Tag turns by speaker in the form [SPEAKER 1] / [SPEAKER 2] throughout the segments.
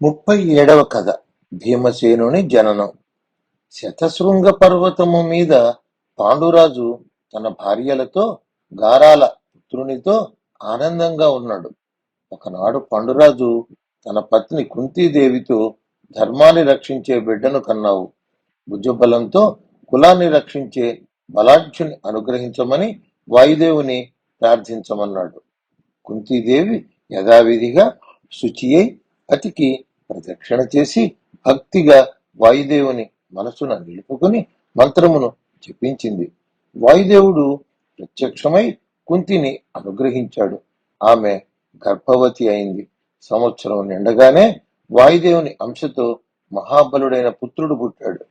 [SPEAKER 1] 37వ కథ. భీమసేనుని జననం. శతశృంగ పర్వతము మీద పాండురాజు తన భార్యలతో, గారాల పుత్రునితో ఆనందంగా ఉన్నాడు. ఒకనాడు పాండురాజు తన పత్ని కుంతీదేవితో, ధర్మాన్ని రక్షించే బిడ్డను కన్నావు. భుజబలంతో కులాన్ని రక్షించే బలాఢ్యుని అనుగ్రహించమని వాయుదేవుని ప్రార్థించమన్నాడు. కుంతీదేవి యథావిధిగా శుచి అయి అతికి ప్రదక్షిణ చేసి భక్తిగా వాయుదేవుని మనసున నిలుపుకుని మంత్రమును జపించింది. వాయుదేవుడు ప్రత్యక్షమై కుంతిని అనుగ్రహించాడు. ఆమె గర్భవతి అయింది. సంవత్సరం నిండగానే వాయుదేవుని అంశతో మహాబలుడైన పుత్రుడు పుట్టాడు.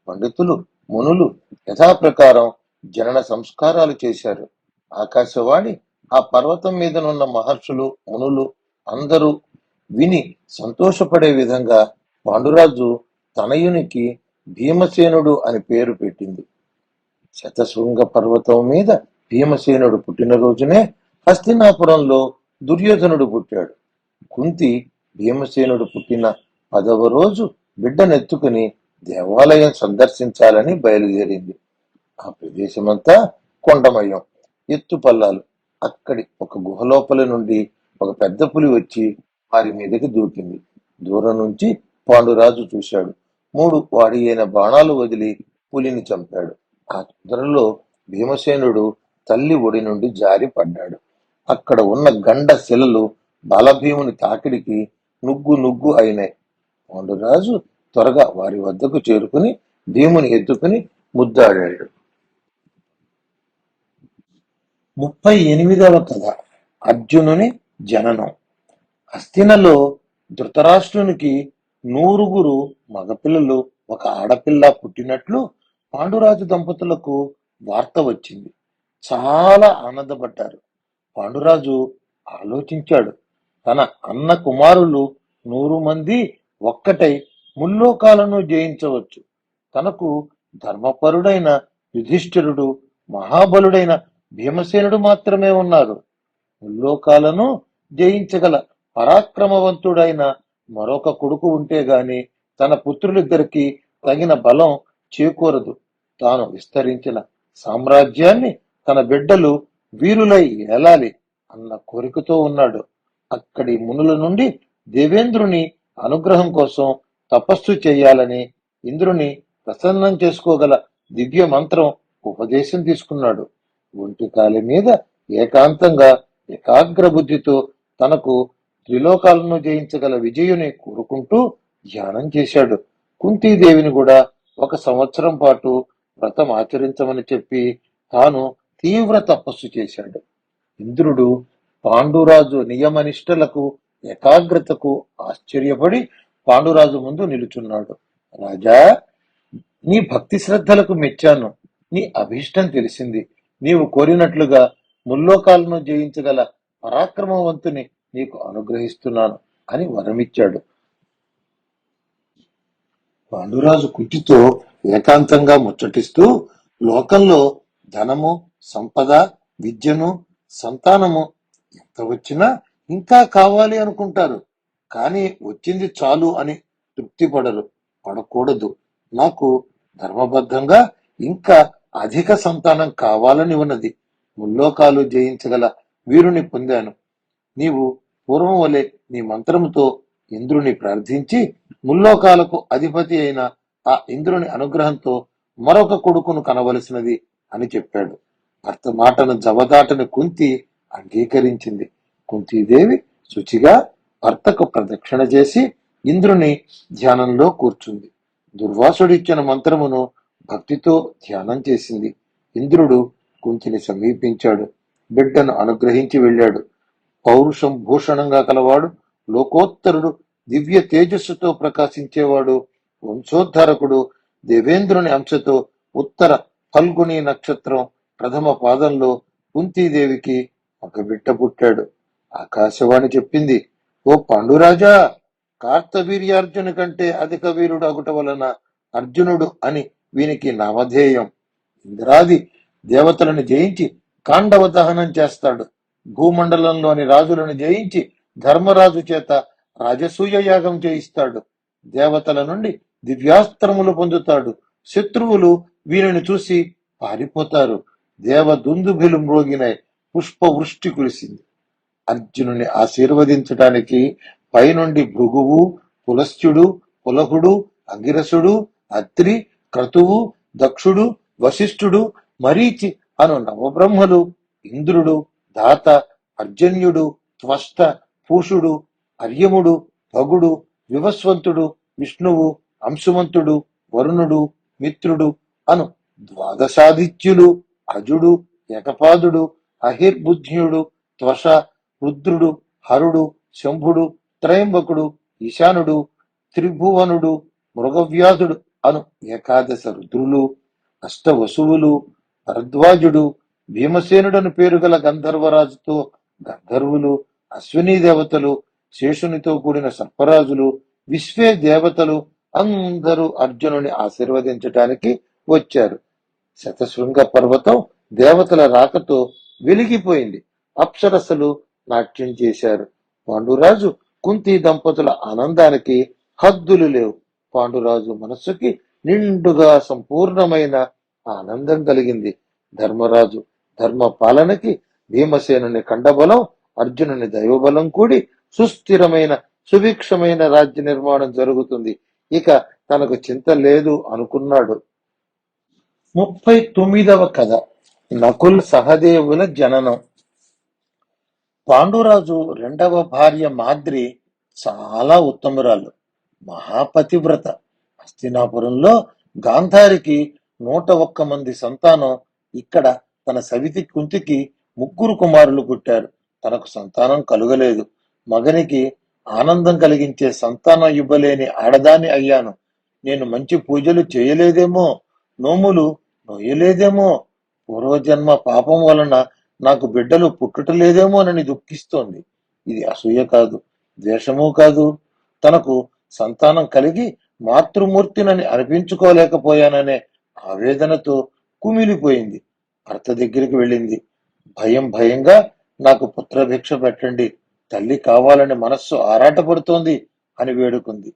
[SPEAKER 1] పండితులు, మునులు యథాప్రకారం జనన సంస్కారాలు చేశారు. ఆకాశవాణి ఆ పర్వతం మీదనున్న మహర్షులు, మునులు అందరూ విని సంతోషపడే విధంగా పాండురాజు తనయునికి భీమసేనుడు అని పేరు పెట్టింది. శతశృంగ పర్వతం మీద భీమసేనుడు పుట్టినరోజునే హస్తినాపురంలో దుర్యోధనుడు పుట్టాడు. కుంతి భీమసేనుడు పుట్టిన 10వ రోజు బిడ్డనెత్తుకుని దేవాలయం సందర్శించాలని బయలుదేరింది. ఆ ప్రదేశమంతా కొండమయం, ఎత్తుపల్లాలు. అక్కడి ఒక గుహలోపల నుండి ఒక పెద్ద పులి వచ్చి వారి మీదకి దూకింది. దూరం నుంచి పాండురాజు చూశాడు. 3 వాడి అయిన బాణాలు వదిలి పులిని చంపాడు. ఆ తొందరలో భీమసేనుడు తల్లి ఒడి నుండి జారి పడ్డాడు. అక్కడ ఉన్న గండ శిలలు బాలభీముని తాకిడికి నుగ్గు నుగ్గు అయినాయి. పాండురాజు త్వరగా వారి వద్దకు చేరుకుని భీముని ఎత్తుకుని ముద్దాడాడు. 38వ కథ. అర్జునుని జననం. హస్తినలో ధృతరాష్ట్రునికి 100 మగపిల్లలు, ఒక ఆడపిల్ల పుట్టినట్లు పాండురాజు దంపతులకు వార్త వచ్చింది. చాలా ఆనందపడ్డారు. పాండురాజు ఆలోచించాడు. తన అన్న కుమారులు 100 మంది ఒక్కటై ముల్లోకాలను జయించవచ్చు. తనకు ధర్మపరుడైన యుధిష్ఠిరుడు, మహాబలుడైన భీమసేనుడు మాత్రమే ఉన్నారు. ముల్లోకాలను జయించగల పరాక్రమవంతుడైన మరొక కొడుకు ఉంటే గాని తన పుత్రులిద్దరికి తగిన బలం చేకూరదు. తాను విస్తరించిన సామ్రాజ్యాన్ని తన బిడ్డలు వీరులై ఏలాలి అన్న కోరికతో ఉన్నాడు. అక్కడి మునుల నుండి దేవేంద్రుని అనుగ్రహం కోసం తపస్సు చేయాలని, ఇంద్రుని ప్రసన్నం చేసుకోగల దివ్య మంత్రం ఉపదేశం తీసుకున్నాడు. ఒంటి కాలి మీద ఏకాంతంగా ఏకాగ్ర బుద్ధితో తనకు త్రిలోకాలను జయించగల విజయుని కోరుకుంటూ ధ్యానం చేశాడు. కుంతీదేవిని కూడా 1 సంవత్సరం పాటు వ్రతం ఆచరించమని చెప్పి తాను తీవ్ర తపస్సు చేశాడు. ఇంద్రుడు పాండురాజు నియమనిష్టలకు, ఏకాగ్రతకు ఆశ్చర్యపడి పాండురాజు ముందు నిలుచున్నాడు. రాజా, నీ భక్తి శ్రద్ధలకు మెచ్చాను. నీ అభీష్టం తెలిసింది. నీవు కోరినట్లుగా ముల్లోకాలను జయించగల పరాక్రమవంతుని నీకు అనుగ్రహిస్తున్నాను అని వరమిచ్చాడు. పాండురాజు కుంతితో ఏకాంతంగా ముచ్చటిస్తూ, లోకంలో ధనము, సంపద, విద్యను, సంతానము ఎంత వచ్చినా ఇంకా కావాలి అనుకుంటారు. కానీ వచ్చింది చాలు అని తృప్తి పడకూడదు. నాకు ధర్మబద్ధంగా ఇంకా అధిక సంతానం కావాలని ఉన్నది. ముల్లోకాలు జయించగల వీరుని పొందాను. నీవు పూర్వం వలె నీ మంత్రముతో ఇంద్రుని ప్రార్థించి ముల్లోకాలకు అధిపతి అయిన ఆ ఇంద్రుని అనుగ్రహంతో మరొక కొడుకును కనవలసినది అని చెప్పాడు. భర్త మాటను జవదాటని కుంతి అంగీకరించింది. కుంతీదేవి శుచిగా భర్తకు ప్రదక్షిణ చేసి ఇంద్రుని ధ్యానంలో కూర్చుంది. దుర్వాసుడిచ్చిన మంత్రమును భక్తితో ధ్యానం చేసింది. ఇంద్రుడు కుంతిని సమీపించాడు. బిడ్డను అనుగ్రహించి వెళ్ళాడు. పౌరుషం భూషణంగా కలవాడు, లోకోత్తరుడు, దివ్య తేజస్సుతో ప్రకాశించేవాడు, వంశోద్ధారకుడు, దేవేంద్రుని అంశతో ఉత్తర ఫల్గుని నక్షత్రం ప్రథమ పాదంలో కుంతీదేవికి ఒక బిడ్డ పుట్టాడు. ఆకాశవాణి చెప్పింది, ఓ పాండురాజా, కార్తవీర్యార్జుని కంటే అధిక వీరుడు అగుట వలన అర్జునుడు అని వీనికి నామధేయం. ఇంద్రాది దేవతలను జయించి కాండవ దహనం చేస్తాడు. భూమండలంలోని రాజులను జయించి ధర్మరాజు చేత రాజసూయ యాగం చేయిస్తాడు. దేవతల నుండి దివ్యాస్త్రములు పొందుతాడు. శత్రువులు వీరిని చూసి పారిపోతారు. దేవదుందుభిలు మ్రోగినాయి. పుష్పవృష్టి కురిసింది. అర్జునుని ఆశీర్వదించటానికి పైనుండి భృగువు, పులస్త్యుడు, పులహుడు, అంగిరసుడు, అత్రి, క్రతువు, దక్షుడు, వశిష్ఠుడు, మరీచి అను నవబ్రహ్మలు, ఇంద్రుడు, దాత, అర్జన్యుడు, త్వష్ట, పూషుడు, అర్యముడు, భగుడు, వివస్వంతుడు, విష్ణువు, అంశుమంతుడు, వరుణుడు, మిత్రుడు అను ద్వాదశాదిత్యులు, అజుడు, ఏకపాదుడు, అహిర్బుద్ధ్యుడు, త్వష, రుద్రుడు, హరుడు, శంభుడు, త్రయంబకుడు, ఈశానుడు, త్రిభువనుడు, మృగవ్యాధుడు అను ఏకాదశ రుద్రులు, అష్టవసువులు, భరద్వాజుడు, భీమసేనుడను పేరు గల గంధర్వరాజుతో గంధర్వులు, అశ్వినీ దేవతలు, శేషునితో కూడిన సర్పరాజులు, విశ్వే దేవతలు అందరూ అర్జునుని ఆశీర్వదించటానికి వచ్చారు. శతశృంగ పర్వతం దేవతల రాకతో వెలిగిపోయింది. అప్సరసలు నాట్యం చేశారు. పాండురాజు కుంతి దంపతుల ఆనందానికి హద్దులు లేవు. పాండురాజు మనస్సుకి నిండుగా సంపూర్ణమైన ఆనందం కలిగింది. ధర్మరాజు ధర్మ పాలనకి భీమసేనుని కండబలం, అర్జునుని దైవబలం కూడి సుస్థిరమైన సుభిక్షమైన రాజ్య నిర్మాణం జరుగుతుంది. ఇక తనకు చింత లేదు అనుకున్నాడు. 39వ కథ. నకుల్ సహదేవుల జననం. పాండురాజు రెండవ భార్య మాద్రి చాలా ఉత్తమురాలు, మహాపతివ్రత. హస్తినాపురంలో గాంధారికి 101 మంది సంతానం. ఇక్కడ తన సవితి కుంతికి 3 కుమారులు పుట్టారు. తనకు సంతానం కలుగలేదు. మగనికి ఆనందం కలిగించే సంతానం ఇవ్వలేని ఆడదాని అయ్యాను. నేను మంచి పూజలు చేయలేదేమో, నోములు నోయలేదేమో, పూర్వజన్మ పాపం వలన నాకు బిడ్డలు పుట్టుటలేదేమోనని దుఃఖిస్తోంది. ఇది అసూయ కాదు, ద్వేషము కాదు. తనకు సంతానం కలిగి మాతృమూర్తినని అనిపించుకోలేకపోయాననే ఆవేదనతో కుమిలిపోయింది. భర్త దగ్గరికి వెళ్ళింది. భయంగా నాకు పుత్రభిక్ష పెట్టండి, తల్లి కావాలని మనస్సు ఆరాటపడుతోంది అని వేడుకుంది.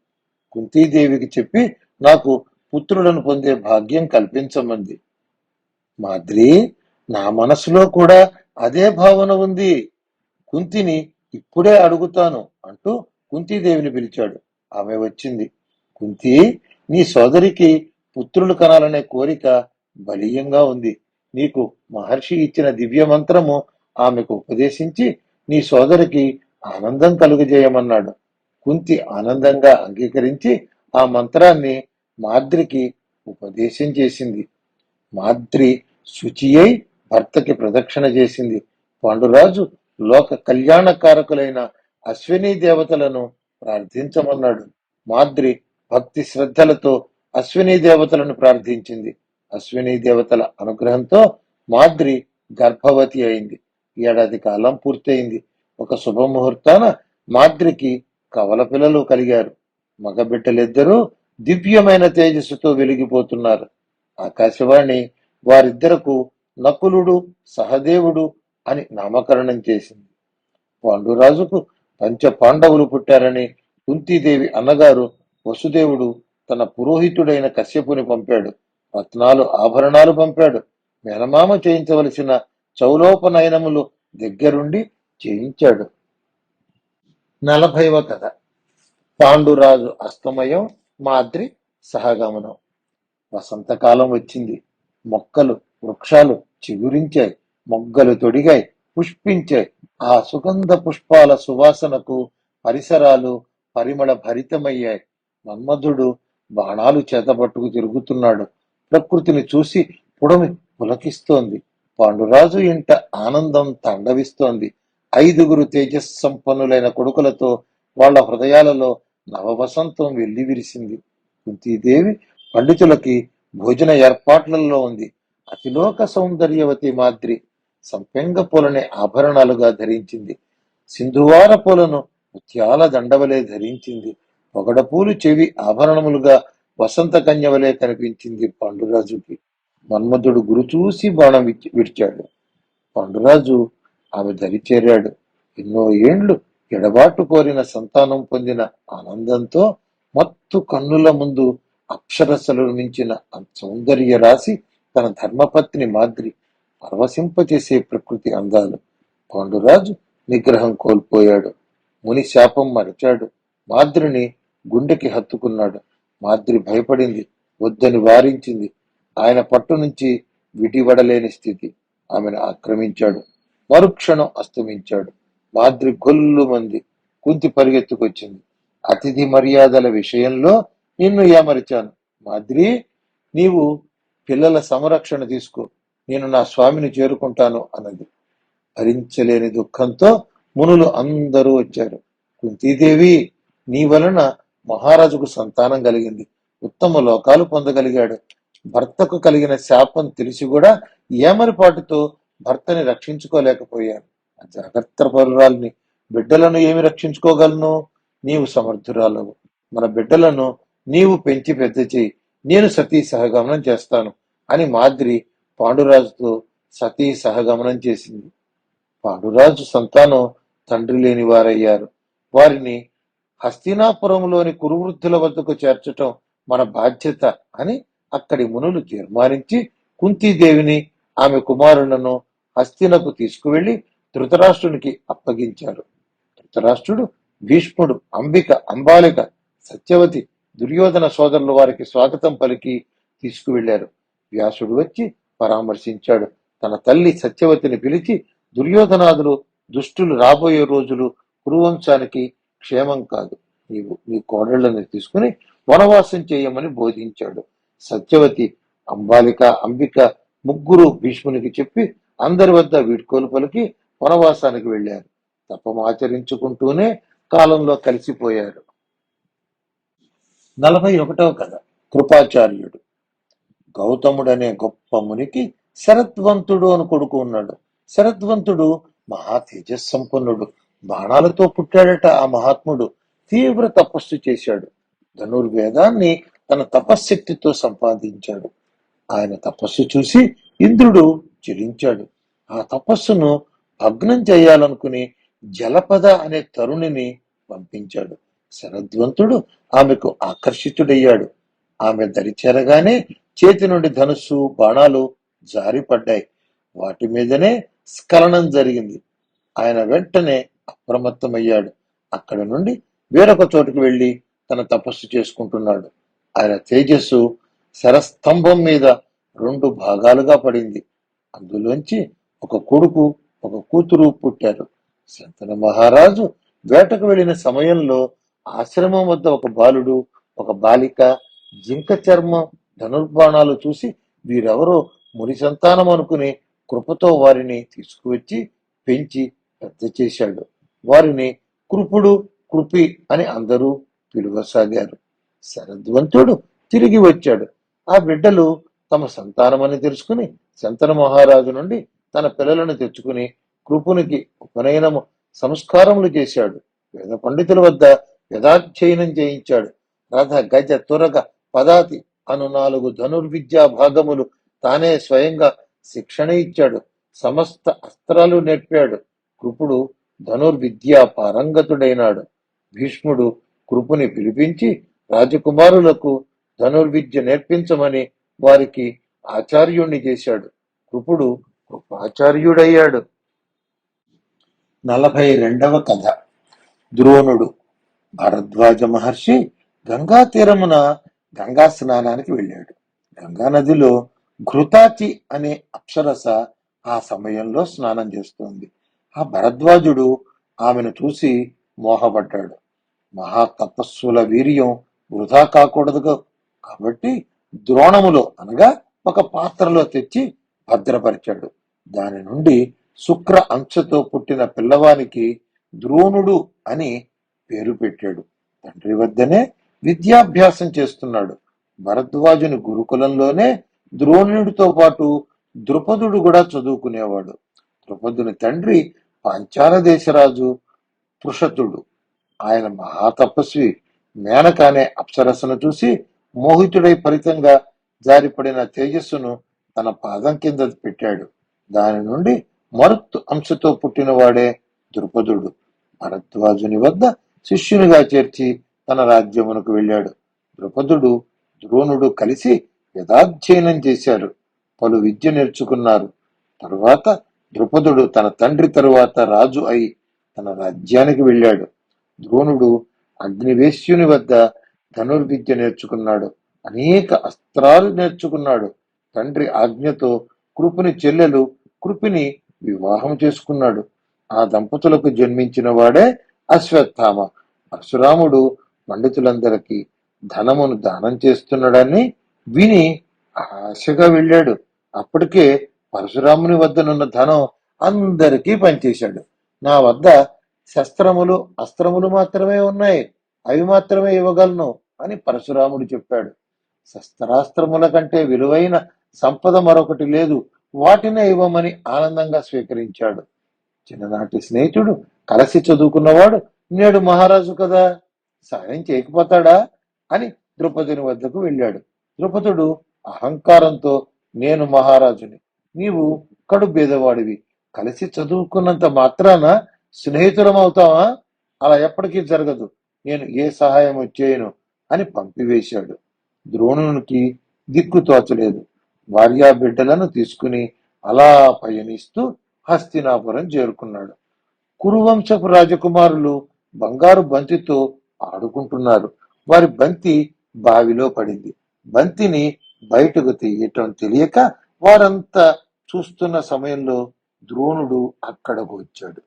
[SPEAKER 1] కుంతీదేవికి చెప్పి నాకు పుత్రులను పొందే భాగ్యం కల్పించమంది. మాద్రి, నా మనసులో కూడా అదే భావన ఉంది. కుంతిని ఇప్పుడే అడుగుతాను అంటూ కుంతీదేవిని పిలిచాడు. ఆమె వచ్చింది. కుంతి, నీ సోదరికి పుత్రులు కనాలనే కోరిక బలీయంగా ఉంది. నీకు మహర్షి ఇచ్చిన దివ్య మంత్రము ఆమెకు ఉపదేశించి నీ సోదరికి ఆనందం కలుగజేయమన్నాడు. కుంతి ఆనందంగా అంగీకరించి ఆ మంత్రాన్ని మాద్రికి ఉపదేశం చేసింది. మాద్రి శుచి అయి భర్తకి ప్రదక్షిణ చేసింది. పాండురాజు లోక కళ్యాణకారకులైన అశ్విని దేవతలను ప్రార్థించమన్నాడు. మాద్రి భక్తి శ్రద్ధలతో అశ్విని దేవతలను ప్రార్థించింది. అశ్విని దేవతల అనుగ్రహంతో మాద్రి గర్భవతి అయింది. 1 ఏడాది కాలం పూర్తయింది. ఒక శుభముహూర్తాన మాద్రికి కవల పిల్లలు కలిగారు. మగబిడ్డలిద్దరూ దివ్యమైన తేజస్సుతో వెలిగిపోతున్నారు. ఆకాశవాణి వారిద్దరకు నకులుడు, సహదేవుడు అని నామకరణం చేసింది. పాండురాజుకు పంచ పాండవులు పుట్టారని కుంతీదేవి అన్నగారు వసుదేవుడు తన పురోహితుడైన కశ్యపుని పంపాడు. రత్నాలు, ఆభరణాలు పంపాడు. మేనమామ చేయించవలసిన చౌలోపనయనములు దగ్గరుండి చేయించాడు. 40వ కథ. పాండురాజు అస్తమయం, మాద్రి సహగమనం. వసంతకాలం వచ్చింది. మొక్కలు, వృక్షాలు చిగురించాయి, మొగ్గలు తొడిగాయి, పుష్పించాయి. ఆ సుగంధ పుష్పాల సువాసనకు పరిసరాలు పరిమళ భరితమయ్యాయి. మన్మధుడు బాణాలు చేతపట్టుకు తిరుగుతున్నాడు. ప్రకృతిని చూసి పుడమి పులకిస్తోంది. పాండురాజు ఇంట ఆనందం తాండవిస్తోంది. 5గురు తేజస్సంపన్నులైన కొడుకులతో వాళ్ల హృదయాలలో నవవసంతం వెల్లివిరిసింది. కుంతీదేవి పండితులకి భోజన ఏర్పాట్లలో ఉంది. అతిలోక సౌందర్యవతి మాద్రి సంపెంగ పూలని ఆభరణాలుగా ధరించింది. సింధువార పూలను ముత్యాల దండవలే ధరించింది. పొగడపూలు చెవి ఆభరణములుగా వసంత కన్యవలే కనిపించింది పాండురాజుకి. మన్మధుడు గురు చూసి బాణం విడిచాడు. పాండురాజు ఆమె దరి చేరాడు. ఎన్నో ఏండ్లు ఎడబాటు కోరిన సంతానం పొందిన ఆనందంతో మత్తు కన్నుల ముందు అప్సరసలు మించిన సౌందర్య రాశి తన ధర్మపత్ని మాద్రి పరవశింపచేసే ప్రకృతి అందాలు. పాండురాజు నిగ్రహం కోల్పోయాడు. ముని శాపం మరచాడు. మాద్రిని గుండెకి హత్తుకున్నాడు. మాద్రి భయపడింది, వద్దని వారించింది. ఆయన పట్టు నుంచి విడివడలేని స్థితి. ఆమెను ఆక్రమించాడు. మరుక్షణం అస్తమించాడు. మాద్రి గొల్లుమంది. కుంతి పరిగెత్తుకొచ్చింది. అతిథి మర్యాదల విషయంలో నిన్ను ఏమరిచాను. మాద్రి, నీవు పిల్లల సంరక్షణ తీసుకో, నేను నా స్వామిని చేరుకుంటాను అన్నది. భరించలేని దుఃఖంతో మునులు అందరూ వచ్చారు. కుంతీదేవి, నీ వలన మహారాజుకు సంతానం కలిగింది, ఉత్తమ లోకాలు పొందగలిగాడు. భర్తకు కలిగిన శాపం తెలిసి కూడా ఏమరిపాటుతో భర్తని రక్షించుకోలేకపోయాను. జాగ్రత్త పరురాల్ని, బిడ్డలను ఏమి రక్షించుకోగలను? నీవు సమర్థురాలవు. మన బిడ్డలను నీవు పెంచి పెద్ద చేయి, నేను సతీ సహగమనం చేస్తాను అని మాద్రి పాండురాజుతో సతీ సహగమనం చేసింది. పాండురాజు సంతానం తండ్రి లేని వారయ్యారు. వారిని హస్తినాపురంలోని కురువృద్ధుల వద్దకు చేర్చటం మన బాధ్యత అని అక్కడి మునులు తీర్మానించి కుంతీదేవిని ఆమె కుమారులను హస్తినకు తీసుకువెళ్లి ధృతరాష్ట్రునికి అప్పగించారు. ధృతరాష్ట్రుడు, భీష్ముడు, అంబిక, అంబాలిక, సత్యవతి, దుర్యోధన సోదరులు వారికి స్వాగతం పలికి తీసుకువెళ్లారు. వ్యాసుడు వచ్చి పరామర్శించాడు. తన తల్లి సత్యవతిని పిలిచి, దుర్యోధనాదులు దుష్టులు రాబోయే రోజులు కురువంశానికి క్షేమం కాదు. నీవు నీ కోడళ్లను తీసుకుని వనవాసం చేయమని బోధించాడు. సత్యవతి, అంబాలిక, అంబిక ముగ్గురు భీష్మునికి చెప్పి అందరి వద్ద వీడ్కోలు పలికి వనవాసానికి వెళ్లారు. తపం ఆచరించుకుంటూనే కాలంలో కలిసిపోయారు. 41వ కథ. కృపాచార్యుడు. గౌతముడనే గొప్ప మునికి శరద్వంతుడు అని కొడుకు ఉన్నాడు. శరద్వంతుడు మహా తేజస్సంపన్నుడు. బాణాలతో పుట్టాడట ఆ మహాత్ముడు. తీవ్ర తపస్సు చేశాడు. ధనుర్వేదాన్ని తన తపశ్శక్తితో సంపాదించాడు. ఆయన తపస్సు చూసి ఇంద్రుడు చెలించాడు. ఆ తపస్సును భగ్నం చేయాలనుకుని జలపద అనే తరుణిని పంపించాడు. శరద్వంతుడు ఆమెకు ఆకర్షితుడయ్యాడు. ఆమె దరిచేరగానే చేతి నుండి ధనుస్సు, బాణాలు జారిపడ్డాయి. వాటి మీదనే స్ఖలనం జరిగింది. ఆయన వెంటనే అప్రమత్తమయ్యాడు. అక్కడ నుండి వేరొక చోటుకు వెళ్లి తన తపస్సు చేసుకుంటున్నాడు. ఆయన తేజస్సు శరస్తంభం మీద 2 భాగాలుగా పడింది. అందులోంచి ఒక కొడుకు, ఒక కూతురు పుట్టారు. శంతన మహారాజు వేటకు వెళ్లిన సమయంలో ఆశ్రమం వద్ద ఒక బాలుడు, ఒక బాలిక జింక చర్మం, ధనుర్బాణాలు చూసి వీరెవరో ముని సంతానం అనుకుని కృపతో వారిని తీసుకువచ్చి పెంచి పెద్ద చేశాడు. వారిని కృపుడు, కృపి అని అందరూ పిలువసాగారు. శరద్వంతుడు తిరిగి వచ్చాడు. ఆ బిడ్డలు తమ సంతానమని తెలుసుకుని శంతన మహారాజు నుండి తన పిల్లలను తెచ్చుకుని కృపునికి ఉపనయనము సంస్కారములు చేశాడు. వేద పండితుల వద్ద వేదాధ్యయనం చేయించాడు. రథ, గజ, తురగ, పదాతి అను 4 ధనుర్విద్యా భాగములు తానే స్వయంగా శిక్షణ ఇచ్చాడు. సమస్త అస్త్రాలు నేర్పాడు. కృపుడు ధనుర్విద్యా పారంగతుడైనాడు. భీష్ముడు కృపుని పిలిపించి రాజకుమారులకు ధనుర్విద్య నేర్పించమని వారికి ఆచార్యుణ్ణి చేశాడు. కృపుడు కృపాచార్యుడయ్యాడు. 42వ కథ. ద్రోణుడు. భరద్వాజ మహర్షి గంగా తీరమున గంగా స్నానానికి వెళ్ళాడు. గంగా నదిలో ఘృతాచి అనే అప్సరస ఆ సమయంలో స్నానం చేస్తోంది. ఆ భరద్వాజుడు ఆమెను చూసి మోహపడ్డాడు. మహా తపస్సుల వీర్యం వృధా కాకూడదు కాబట్టి ద్రోణములో అనగా ఒక పాత్రలో తెచ్చి భద్రపరిచాడు. దాని నుండి శుక్ర అంశతో పుట్టిన పిల్లవానికి ద్రోణుడు అని పేరు పెట్టాడు. తండ్రి వద్దనే విద్యాభ్యాసం చేస్తున్నాడు. భరద్వాజుని గురుకులంలోనే ద్రోణుడితో పాటు ద్రుపదుడు కూడా చదువుకునేవాడు. ద్రుపదుని తండ్రి పాంచాల దేశరాజు పృషతుడు. ఆయన మహాతపస్వి. మేనక అనే అప్సరసను చూసి మోహితుడై ఫలితంగా జారిపడిన తేజస్సును తన పాదం కింద పెట్టాడు. దాని నుండి మరుత్తు అంశతో పుట్టినవాడే ద్రుపదుడు. భరద్వాజుని వద్ద శిష్యునిగా చేర్చి తన రాజ్యమునకు వెళ్ళాడు. ద్రుపదుడు ద్రోణుడు కలిసి వేదాధ్యయనం చేశారు. పలు విద్య నేర్చుకున్నారు. తరువాత ద్రుపదుడు తన తండ్రి తరువాత రాజు అయి తన రాజ్యానికి వెళ్ళాడు. ద్రోణుడు అగ్నివేశ్యుని వద్ద ధనుర్విద్య నేర్చుకున్నాడు. అనేక అస్త్రాలు నేర్చుకున్నాడు. తండ్రి ఆజ్ఞతో కృపుని చెల్లెలు కృపిని వివాహం చేసుకున్నాడు. ఆ దంపతులకు జన్మించిన వాడే అశ్వత్థామ. పరశురాముడు పండితులందరికీ ధనమును దానం చేస్తున్నాడని విని ఆశగా వెళ్ళాడు. అప్పటికే పరశురాముని వద్దనున్న ధనం అందరికీ పనిచేశాడు. నా వద్ద శస్త్రములు అస్త్రములు మాత్రమే ఉన్నాయి, అవి మాత్రమే ఇవ్వగలను అని పరశురాముడు చెప్పాడు. శస్త్రాస్త్రముల కంటే విలువైన సంపద మరొకటి లేదు, వాటినే ఇవ్వమని ఆనందంగా స్వీకరించాడు. చిన్ననాటి స్నేహితుడు, కలిసి చదువుకున్నవాడు నేడు మహారాజు కదా, సాయం చేయకపోతాడా అని ద్రుపదుని వద్దకు వెళ్ళాడు. ద్రుపదుడు అహంకారంతో, నేను మహారాజుని, నీవు కడు బీదవాడివి, కలిసి చదువుకున్నంత మాత్రాన స్నేహితులం అవుతావా? అలా ఎప్పటికీ జరగదు, నేను ఏ సహాయం చేయను అని పంపివేశాడు. ద్రోణునికి దిక్కు తోచలేదు. భార్యా బిడ్డలను తీసుకుని అలా పయనిస్తూ హస్తినాపురం చేరుకున్నాడు. కురువంశపు రాజకుమారులు బంగారు బంతితో ఆడుకుంటున్నారు. వారి బంతి బావిలో పడింది. బంతిని బయటకు తీయటం తెలియక వారంతా చూస్తున్న సమయంలో ద్రోణుడు అక్కడకు వచ్చాడు.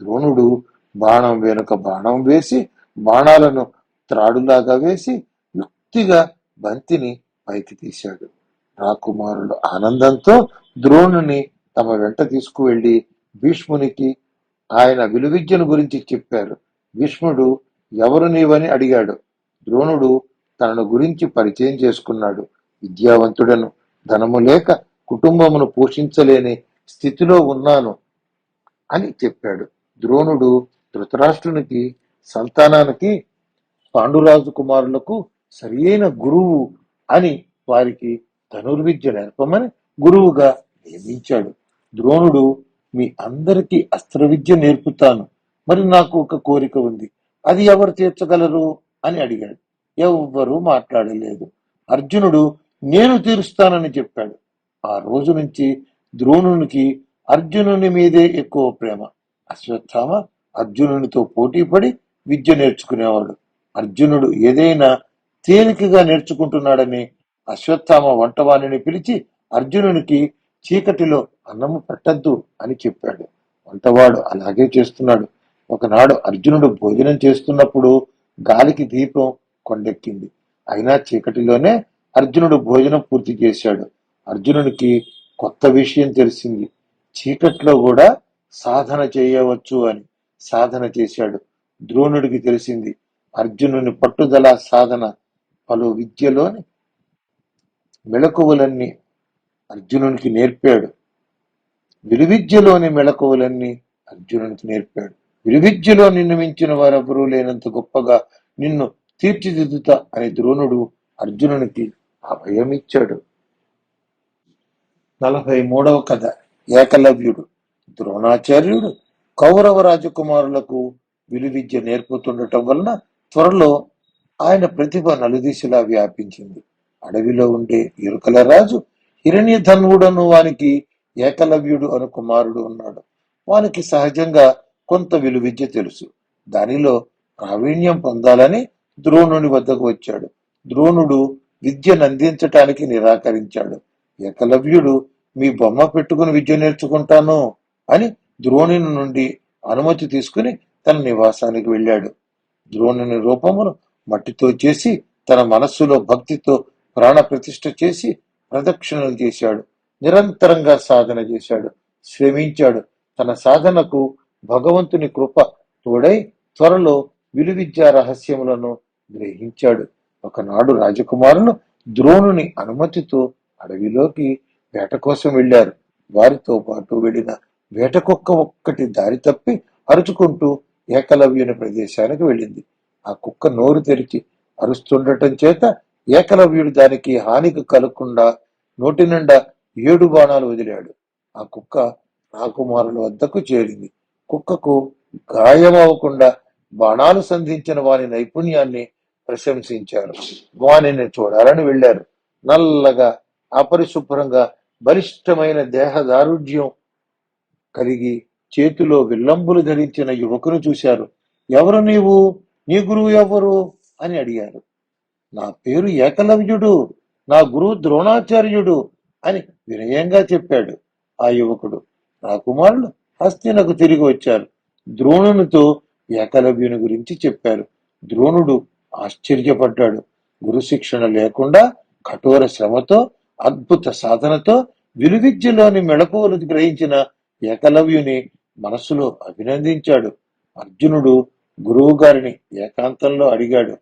[SPEAKER 1] ద్రోణుడు బాణం వెనుక బాణం వేసి, బాణాలను త్రాడులాగా వేసి యుక్తిగా బంతిని పైకి తీశాడు. రాకుమారులు ఆనందంతో ద్రోణుని తమ వెంట తీసుకువెళ్లి భీష్మునికి ఆయన విలువిద్యను గురించి చెప్పారు. భీష్ముడు ఎవరు నీవని అడిగాడు. ద్రోణుడు తనను గురించి పరిచయం చేసుకున్నాడు. విద్యావంతుడను, ధనము లేక కుటుంబమును పోషించలేని స్థితిలో ఉన్నాను అని చెప్పాడు. ద్రోణుడు ధృతరాష్ట్రునికి సంతానానికి పాండురాజు కుమారులకు సరియైన గురువు అని వారికి ధనుర్విద్య నేర్పమని గురువుగా నియమించాడు. ద్రోణుడు, మీ అందరికీ అస్త్ర విద్య నేర్పుతాను, మరి నాకు ఒక కోరిక ఉంది, అది ఎవరు తీర్చగలరు అని అడిగాడు. ఎవ్వరూ మాట్లాడలేదు. అర్జునుడు నేను తీరుస్తానని చెప్పాడు. ఆ రోజు నుంచి ద్రోణునికి అర్జునుని మీదే ఎక్కువ ప్రేమ. అశ్వత్థామ అర్జునునితో పోటీపడి విద్య నేర్చుకునేవాడు. అర్జునుడు ఏదైనా తేలికగా నేర్చుకుంటున్నాడని అశ్వత్థామ వంటవాణిని పిలిచి అర్జునునికి చీకటిలో అన్నము పెట్టద్దు అని చెప్పాడు. వంటవాడు అలాగే చేస్తున్నాడు. ఒకనాడు అర్జునుడు భోజనం చేస్తున్నప్పుడు గాలికి దీపం కొండెక్కింది. అయినా చీకటిలోనే అర్జునుడు భోజనం పూర్తి చేశాడు. అర్జునునికి కొత్త విషయం తెలిసింది. చీకట్లో కూడా సాధన చేయవచ్చు అని. సాధన చేశాడు. ద్రోణుడికి తెలిసింది. అర్జునుని పట్టుదల సాధన పలు విద్యలోని మెళకువలన్నీ అర్జునునికి నేర్పాడు. విలువిద్యలోని మెళకువలన్నీ అర్జునునికి నేర్పాడు. విలువిద్యలో నిన్ను మించిన వారెవరూ లేనంత గొప్పగా నిన్ను తీర్చిదిద్దుతా అని ద్రోణుడు అర్జునునికి అభయమిచ్చాడు. 43వ కథ. ఏకలవ్యుడు. ద్రోణాచార్యుడు కౌరవ రాజకుమారులకు విలువిద్య నేర్పుతుండటం వలన త్వరలో ఆయన ప్రతిభ నలుదిశలా వ్యాపించింది. అడవిలో ఉండే ఎరుకల రాజు హిరణ్యధన్వుడను వానికి ఏకలవ్యుడు అను కుమారుడు ఉన్నాడు. వానికి సహజంగా కొంత విలువిద్య తెలుసు. దానిలో ప్రావీణ్యం పొందాలని ద్రోణుని వద్దకు వచ్చాడు. ద్రోణుడు విద్యను అందించటానికి నిరాకరించాడు. ఏకలవ్యుడు, మీ బొమ్మ పెట్టుకుని విద్య నేర్చుకుంటాను అని ద్రోణుని నుండి అనుమతి తీసుకుని తన నివాసానికి వెళ్ళాడు. ద్రోణుని రూపమును మట్టితో చేసి తన మనస్సులో భక్తితో ప్రాణ ప్రతిష్ఠ చేసి ప్రదక్షిణలు చేశాడు. నిరంతరంగా సాధన చేశాడు, శ్రమించాడు. తన సాధనకు భగవంతుని కృప తోడై త్వరలో విలువిద్యా రహస్యములను గ్రహించాడు. ఒకనాడు రాజకుమారులు ద్రోణుని అనుమతితో అడవిలోకి వేట కోసం వెళ్లారు. వారితో పాటు వెళ్లిన వేటకుక్క ఒక్కటి దారి తప్పి అరుచుకుంటూ ఏకలవ్యుని ప్రదేశానికి వెళ్ళింది. ఆ కుక్క నోరు తెరిచి అరుస్తుండటం చేత ఏకలవ్యుడు దానికి హానికి కలగకుండా నోటి నిండా 7 బాణాలు వదిలాడు. ఆ కుక్క రాకుమారుల వద్దకు చేరింది. కుక్కకు గాయమవకుండా బాణాలు సంధించిన వాని నైపుణ్యాన్ని ప్రశంసించారు. వానిని చూడాలని వెళ్లారు. నల్లగా, అపరిశుభ్రంగా, బలిష్టమైన దేహదారుఢ్యం కలిగి చేతిలో విల్లంబులు ధరించిన యువకును చూశారు. ఎవరు నీవు? నీ గురువు ఎవరు అని అడిగారు. నా పేరు ఏకలవ్యుడు, నా గురువు ద్రోణాచార్యుడు అని వినయంగా చెప్పాడు ఆ యువకుడు. రాకుమారులు హస్తినకు తిరిగి వచ్చారు. ద్రోణునితో ఏకలవ్యుని గురించి చెప్పారు. ద్రోణుడు ఆశ్చర్యపడ్డాడు. గురు శిక్షణ లేకుండా కఠోర శ్రమతో, అద్భుత సాధనతో విలువిద్యలోని మెళకువలు గ్రహించిన ఏకలవ్యుని మనస్సులో అభినందించాడు. అర్జునుడు గురువు గారిని ఏకాంతంలో అడిగాడు.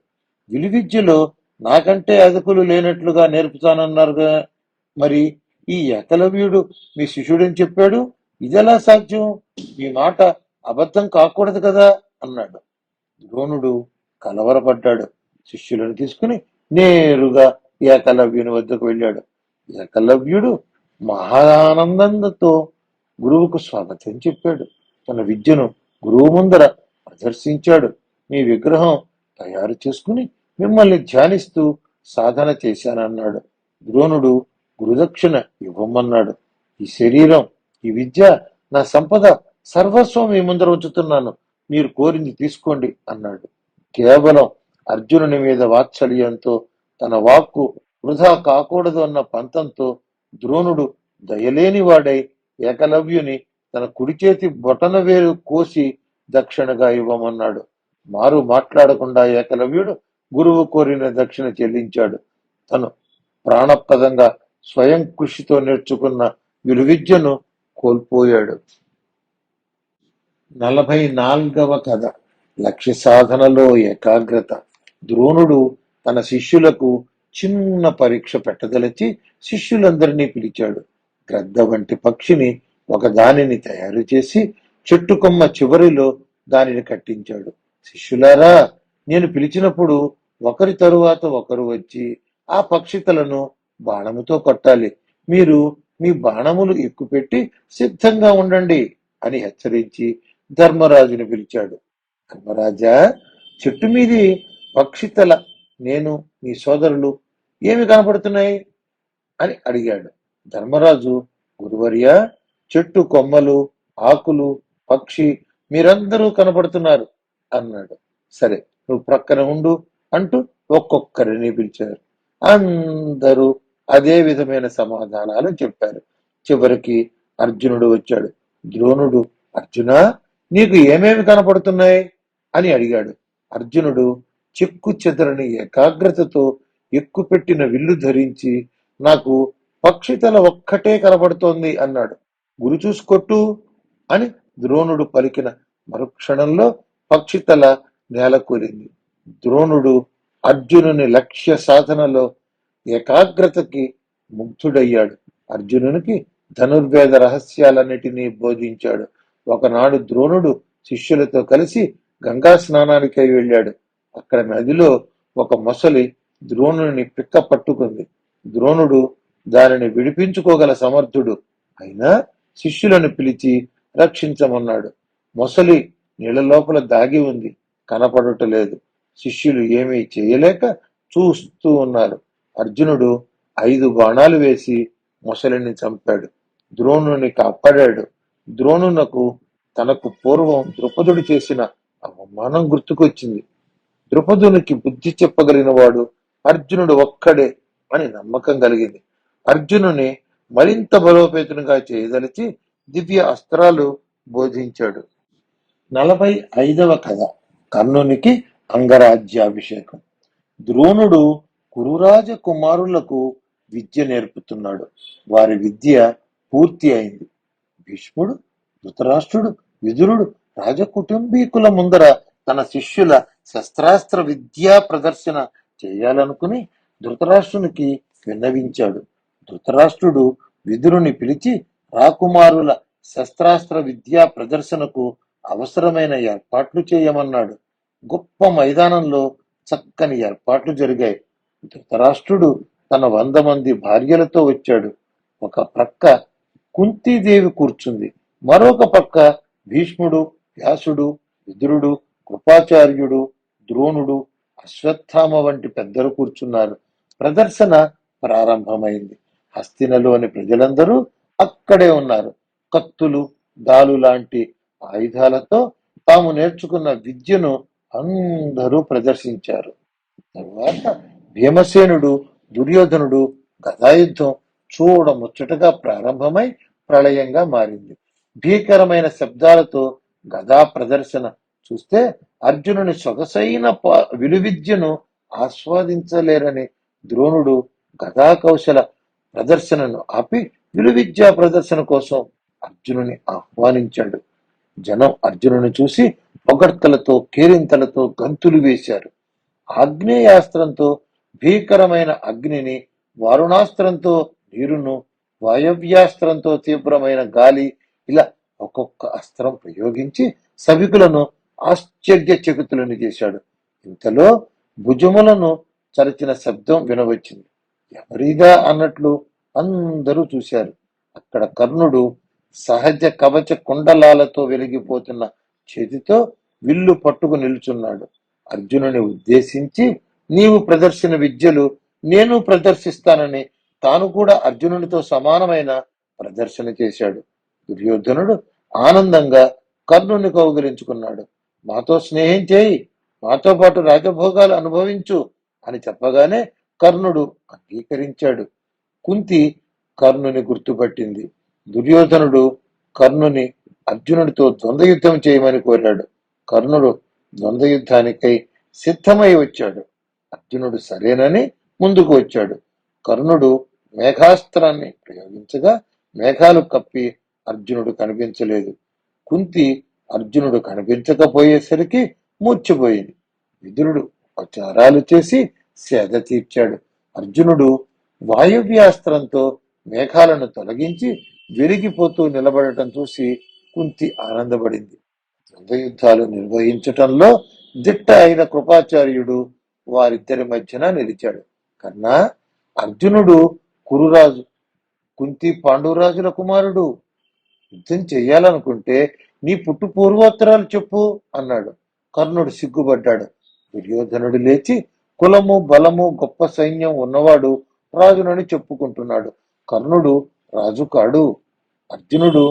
[SPEAKER 1] విలువిద్యలో నాకంటే అదుపులు లేనట్లుగా నేర్పుతానన్నారుగా, మరి ఈ ఏకలవ్యుడు మీ శిష్యుడని చెప్పాడు, ఇదెలా సాధ్యం? మీ మాట అబద్ధం కాకూడదు కదా అన్నాడు. ద్రోణుడు కలవరపడ్డాడు. శిష్యులను తీసుకుని నేరుగా ఏకలవ్యుని వద్దకు వెళ్ళాడు. ఏకలవ్యుడు మహానందంతో గురువుకు స్వాగతం చెప్పాడు. తన విద్యను గురువు ముందర ప్రదర్శించాడు. మీ విగ్రహం తయారు చేసుకుని మిమ్మల్ని ధ్యానిస్తూ సాధన చేశానన్నాడు. ద్రోణుడు గురుదక్షిణ ఇవ్వమన్నాడు. ఈ శరీరం, ఈ విద్య, నా సంపద సర్వస్వం మీ ముందర ఉంచుతున్నాను, మీరు కోరింది తీసుకోండి అన్నాడు. కేవలం అర్జునుని మీద వాత్సల్యంతో, తన వాక్కు వృధా కాకూడదు అన్న పంతంతో ద్రోణుడు దయలేని వాడై ఏకలవ్యుని తన కుడి చేతి బొటన వేలు కోసి దక్షిణగా ఇవ్వమన్నాడు. మారు మాట్లాడకుండా ఏకలవ్యుడు గురువు కోరిన దక్షిణ చెల్లించాడు. తను ప్రాణప్రదంగా స్వయం కృషితో నేర్చుకున్న విలువిద్యను కోల్పోయాడు. 44వ కథ. లక్ష్య సాధనలో ఏకాగ్రత. ద్రోణుడు తన శిష్యులకు చిన్న పరీక్ష పెట్టదలిచి శిష్యులందరినీ పిలిచాడు. గ్రద్ద వంటి పక్షిని ఒక దానిని తయారు చేసి చెట్టు కొమ్మ చివరిలో దానిని కట్టించాడు. శిష్యులారా, నేను పిలిచినప్పుడు ఒకరి తరువాత ఒకరు వచ్చి ఆ పక్షి తలను బాణముతో కొట్టాలి. మీరు మీ బాణములు ఎక్కుపెట్టి సిద్ధంగా ఉండండి అని హెచ్చరించి ధర్మరాజుని పిలిచాడు. ధర్మరాజా, చెట్టు మీది పక్షి తల, నేను మీ సోదరులు ఏమి కనపడుతున్నాయి అని అడిగాడు. ధర్మరాజు, గురువర్య, చెట్టు కొమ్మలు, ఆకులు, పక్షి మీరందరూ కనపడుతున్నారు అన్నాడు. సరే, నువ్వు ప్రక్కన ఉండు అంటూ ఒక్కొక్కరిని పిలిచారు. అందరూ అదే విధమైన సమాధానాలు చెప్పారు. చివరికి అర్జునుడు వచ్చాడు. ద్రోణుడు, అర్జునా, నీకు ఏమేమి కనపడుతున్నాయి అని అడిగాడు. అర్జునుడు చెక్కు చెదరని ఏకాగ్రతతో ఎక్కుపెట్టిన విల్లు ధరించి, నాకు పక్షితల ఒక్కటే కనబడుతోంది అన్నాడు. గురి చూసుకొట్టు అని ద్రోణుడు పలికిన మరుక్షణంలో పక్షితల నేల కూలింది. ద్రోణుడు అర్జునుని లక్ష్య సాధనలో ఏకాగ్రతకి ముగ్ధుడయ్యాడు. అర్జునునికి ధనుర్వేద రహస్యాలన్నిటినీ బోధించాడు. ఒకనాడు ద్రోణుడు శిష్యులతో కలిసి గంగా స్నానానికై వెళ్ళాడు. అక్కడ నదిలో ఒక మొసలి ద్రోణుని పిక్క పట్టుకుంది. ద్రోణుడు దానిని విడిపించుకోగల సమర్థుడు అయినా శిష్యులను పిలిచి రక్షించమన్నాడు. మొసలి నీళ్ల లోపల దాగి ఉంది, కనపడటలేదు. శిష్యులు ఏమీ చేయలేక చూస్తూ ఉన్నారు. అర్జునుడు 5 బాణాలు వేసి మొసలిని చంపాడు. ద్రోణుని కాపాడాడు. ద్రోణునకు తనకు పూర్వం ద్రుపదుడు చేసిన అవమానం గుర్తుకొచ్చింది. ద్రుపదునికి బుద్ధి చెప్పగలిగిన వాడు అర్జునుడు ఒక్కడే అని నమ్మకం కలిగింది. అర్జునుని మరింత బలోపేతునిగా చేయదలిచి దివ్య అస్త్రాలు బోధించాడు. 45వ కథ. కర్ణునికి అంగరాజ్యాభిషేకం. ద్రోణుడు కురురాజ కుమారులకు విద్య నేర్పుతున్నాడు. వారి విద్య పూర్తి అయింది. భీష్ముడు, ధృతరాష్ట్రుడు, విదురుడు రాజకుటుంబీకుల ముందర తన శిష్యుల శస్త్రాస్త్ర విద్యా ప్రదర్శన చేయాలనుకుని ధృతరాష్ట్రునికి విన్నవించాడు. ధృతరాష్ట్రుడు విదురుని పిలిచి రాకుమారుల శస్త్రాస్త్ర విద్యా ప్రదర్శనకు అవసరమైన ఏర్పాట్లు చేయమన్నాడు. గొప్ప మైదానంలో చక్కని ఏర్పాట్లు జరిగాయి. ధృతరాష్ట్రుడు తన 100 మంది భార్యలతో వచ్చాడు. ఒక ప్రక్క కుంతీదేవి కూర్చుంది. మరొక పక్క భీష్ముడు, వ్యాసుడు, విదురుడు, కృపాచార్యుడు, ద్రోణుడు, అశ్వత్థామ వంటి పెద్దలు కూర్చున్నారు. ప్రదర్శన ప్రారంభమైంది. హస్తినలోని ప్రజలందరూ అక్కడే ఉన్నారు. కత్తులు, డాలు లాంటి ఆయుధాలతో తాము నేర్చుకున్న విద్యను అందరూ ప్రదర్శించారు. తరువాత భీమసేనుడు, దుర్యోధనుడు గదాయుద్ధం చూడముచ్చటగా ప్రారంభమై ప్రళయంగా మారింది. భీకరమైన శబ్దాలతో గదా ప్రదర్శన చూస్తే అర్జునుని సొగసైన విలువిద్యను ఆస్వాదించలేరని ద్రోణుడు గదా కౌశల ప్రదర్శనను ఆపి విలువిద్యా ప్రదర్శన కోసం అర్జునుని ఆహ్వానించాడు. జనం అర్జునుని చూసి పొగడ్తలతో, కేరింతలతో గంతులు వేశారు. ఆగ్నేయాస్త్రంతో భీకరమైన అగ్నిని, వారుణాస్త్రంతో నీరును, వాయవ్యాస్త్రంతో తీవ్రమైన గాలి, ఇలా ఒక్కొక్క అస్త్రం ప్రయోగించి సభికులను ఆశ్చర్యచకితులను చేశాడు. ఇంతలో భుజములను చరచిన శబ్దం వినవచ్చింది. ఎవరిదా అన్నట్లు అందరూ చూశారు. అక్కడ కర్ణుడు సహజ కవచ కుండలాలతో వెలిగిపోతున్న చేతితో విల్లు పట్టుకు నిల్చున్నాడు. అర్జునుని ఉద్దేశించి, నీవు ప్రదర్శన విద్యలు నేను ప్రదర్శిస్తానని తాను కూడా అర్జునునితో సమానమైన ప్రదర్శన చేశాడు. దుర్యోధనుడు ఆనందంగా కర్ణుని కౌగిలించుకున్నాడు. మాతో స్నేహం చేయి, మాతో పాటు రాజభోగాలు అనుభవించు అని చెప్పగానే కర్ణుడు అంగీకరించాడు. కుంతి కర్ణుని గుర్తుపట్టింది. దుర్యోధనుడు కర్ణుని అర్జునుడితో ద్వంద్వ యుద్ధం చేయమని కోరాడు. కర్ణుడు ద్వంద్వ యుద్ధానికై సిద్ధమై వచ్చాడు. అర్జునుడు సరేనని ముందుకు వచ్చాడు. కర్ణుడు మేఘాస్త్రాన్ని ప్రయోగించగా మేఘాలు కప్పి అర్జునుడు కనిపించలేదు. కుంతి అర్జునుడు కనిపించకపోయేసరికి మూర్చిపోయింది. విదురుడు ఉపచారాలు చేసి సేద తీర్చాడు. అర్జునుడు వాయువ్యాస్త్రంతో మేఘాలను తొలగించి వెలిగిపోతూ నిలబడటం చూసి కుంతి ఆనందపడింది. ద్వంద్వ యుద్ధాలు నిర్వహించటంలో దిట్ట అయిన కృపాచార్యుడు వారిద్దరి మధ్యన నిలిచాడు. కన్నా, అర్జునుడు కురురాజు, కుంతి పాండురాజుల కుమారుడు. యుద్ధం చెయ్యాలనుకుంటే నీ పుట్టు పూర్వోత్తరాలు చెప్పు అన్నాడు. కర్ణుడు సిగ్గుపడ్డాడు. దుర్యోధనుడు లేచి, కులము, బలము, గొప్ప సైన్యం ఉన్నవాడు రాజునని చెప్పుకుంటున్నాడు. కర్ణుడు రాజు కాడు, అర్జునుడు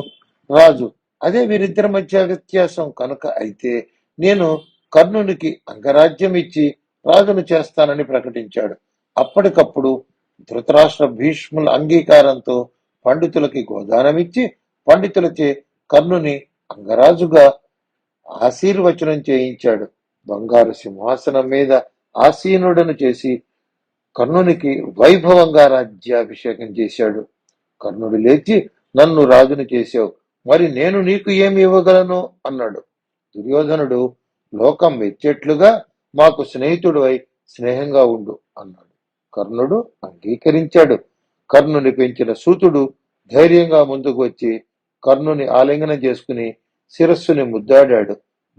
[SPEAKER 1] రాజు. అదే వీరిద్దరి మధ్య వ్యత్యాసం కనుక అయితే నేను కర్ణునికి అంగరాజ్యం ఇచ్చి రాజును చేస్తానని ప్రకటించాడు. అప్పటికప్పుడు ధృతరాష్ట్ర భీష్ముల అంగీకారంతో పండితులకి గోదానమిచ్చి పండితులచే కర్ణుని అంగరాజుగా ఆశీర్వచనం చేయించాడు. బంగారు సింహాసనం మీద ఆసీనుడను చేసి కర్ణునికి వైభవంగా రాజ్యాభిషేకం చేశాడు. కర్ణుడు లేచి, నన్ను రాజును చేశావు, మరి నేను నీకు ఏమి ఇవ్వగలను అన్నాడు. దుర్యోధనుడు, లోకం మెచ్చేట్లుగా మాకు స్నేహితుడు అయి స్నేహంగా ఉండు అన్నాడు. కర్ణుడు అంగీకరించాడు. కర్ణుని పెంచిన సూతుడు ధైర్యంగా ముందుకు వచ్చి కర్ణుని ఆలింగనం చేసుకుని శిరస్సుని ముద్దాడాడు.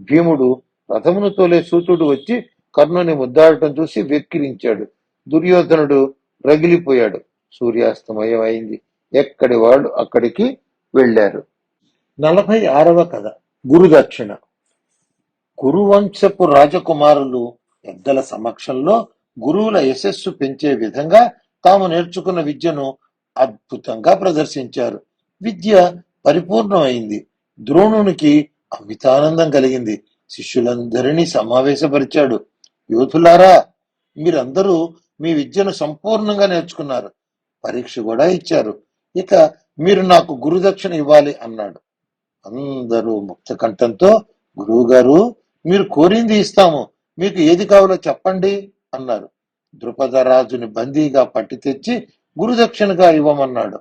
[SPEAKER 1] భీముడు రథమును తోలే సూతుడు వచ్చి కర్ణుని ముద్దాడటం చూసి వెక్కిరించాడు. దుర్యోధనుడు రగిలిపోయాడు. సూర్యాస్తమయం అయింది. ఎక్కడి వాళ్ళు అక్కడికి వెళ్లారు. 46వ కథ. గురుదక్షిణ. కురువంశపు రాజకుమారులు పెద్దల సమక్షంలో గురువుల యశస్సు పెంచే విధంగా తాము నేర్చుకున్న విద్యను అద్భుతంగా ప్రదర్శించారు. విద్య పరిపూర్ణమైంది. ద్రోణునికి అమితానందం కలిగింది. శిష్యులందరినీ సమావేశపరిచాడు. యోధులారా, మీరందరూ మీ విద్యను సంపూర్ణంగా నేర్చుకున్నారు, పరీక్ష కూడా ఇచ్చారు. ఇక మీరు నాకు గురుదక్షిణ ఇవ్వాలి అన్నాడు. అందరూ ముక్త కంఠంతో, గురువు గారు, మీరు కోరింది ఇస్తాము, మీకు ఏది కావాలో చెప్పండి అన్నారు. ద్రుపదరాజుని బందీగా పట్టి తెచ్చి గురుదక్షిణగా ఇవ్వమన్నాడు.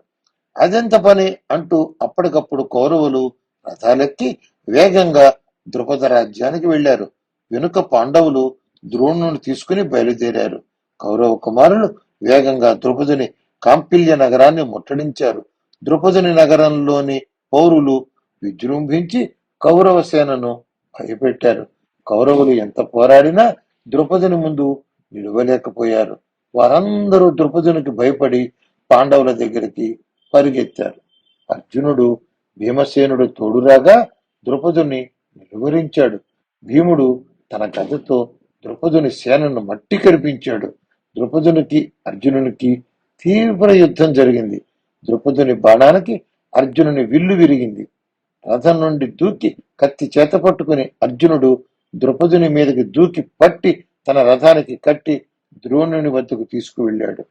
[SPEAKER 1] అదెంత పని అంటూ అప్పటికప్పుడు కౌరవులు రథాలెక్కి వేగంగా ద్రుపద రాజ్యానికి వెళ్లారు. వెనుక పాండవులు ద్రోణుని తీసుకుని బయలుదేరారు. కౌరవ కుమారులు వేగంగా ద్రుపదుని కాంపిల్య నగరాన్ని ముట్టడించారు. ద్రుపదుని నగరంలోని పౌరులు విజృంభించి కౌరవ సేనను భయపెట్టారు. కౌరవులు ఎంత పోరాడినా ద్రుపదుని ముందు నిలవలేకపోయారు. వారందరూ ద్రుపదునికి భయపడి పాండవుల దగ్గరికి పరిగెత్తారు. అర్జునుడు, భీమసేనుడు తోడురాగా ద్రుపదుని నిలువరించాడు. భీముడు తన గదతో ద్రుపదుని సేనను మట్టి కరిపించాడు. ద్రుపదునికి అర్జునునికి తీవ్ర యుద్ధం జరిగింది. ద్రుపదుని బాణానికి అర్జునుని విల్లు విరిగింది. రథం నుండి దూకి కత్తి చేత పట్టుకుని అర్జునుడు ద్రుపదుని మీదకి దూకి పట్టి తన రథానికి కట్టి ద్రోణుని వద్దకు తీసుకువెళ్ళాడు.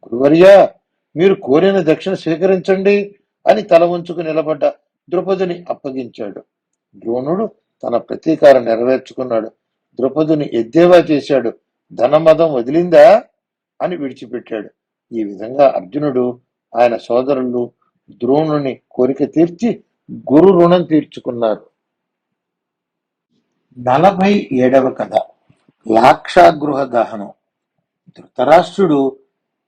[SPEAKER 1] గురువర్యా, మీరు కోరిన దక్షిణ స్వీకరించండి అని తల వంచుకు నిలబడ్డ ద్రుపదుని అప్పగించాడు. ద్రోణుడు తన ప్రతీకారం నెరవేర్చుకున్నాడు. ద్రుపదుని ఎద్దేవా చేశాడు. ధనమదం వదిలిందా అని విడిచిపెట్టాడు. ఈ విధంగా అర్జునుడు ఆయన సోదరులు ద్రోణుని కోరిక తీర్చి గురు రుణం తీర్చుకున్నారు. 47వ కథ. లాక్షాగృహ దహనం. ధృతరాష్ట్రుడు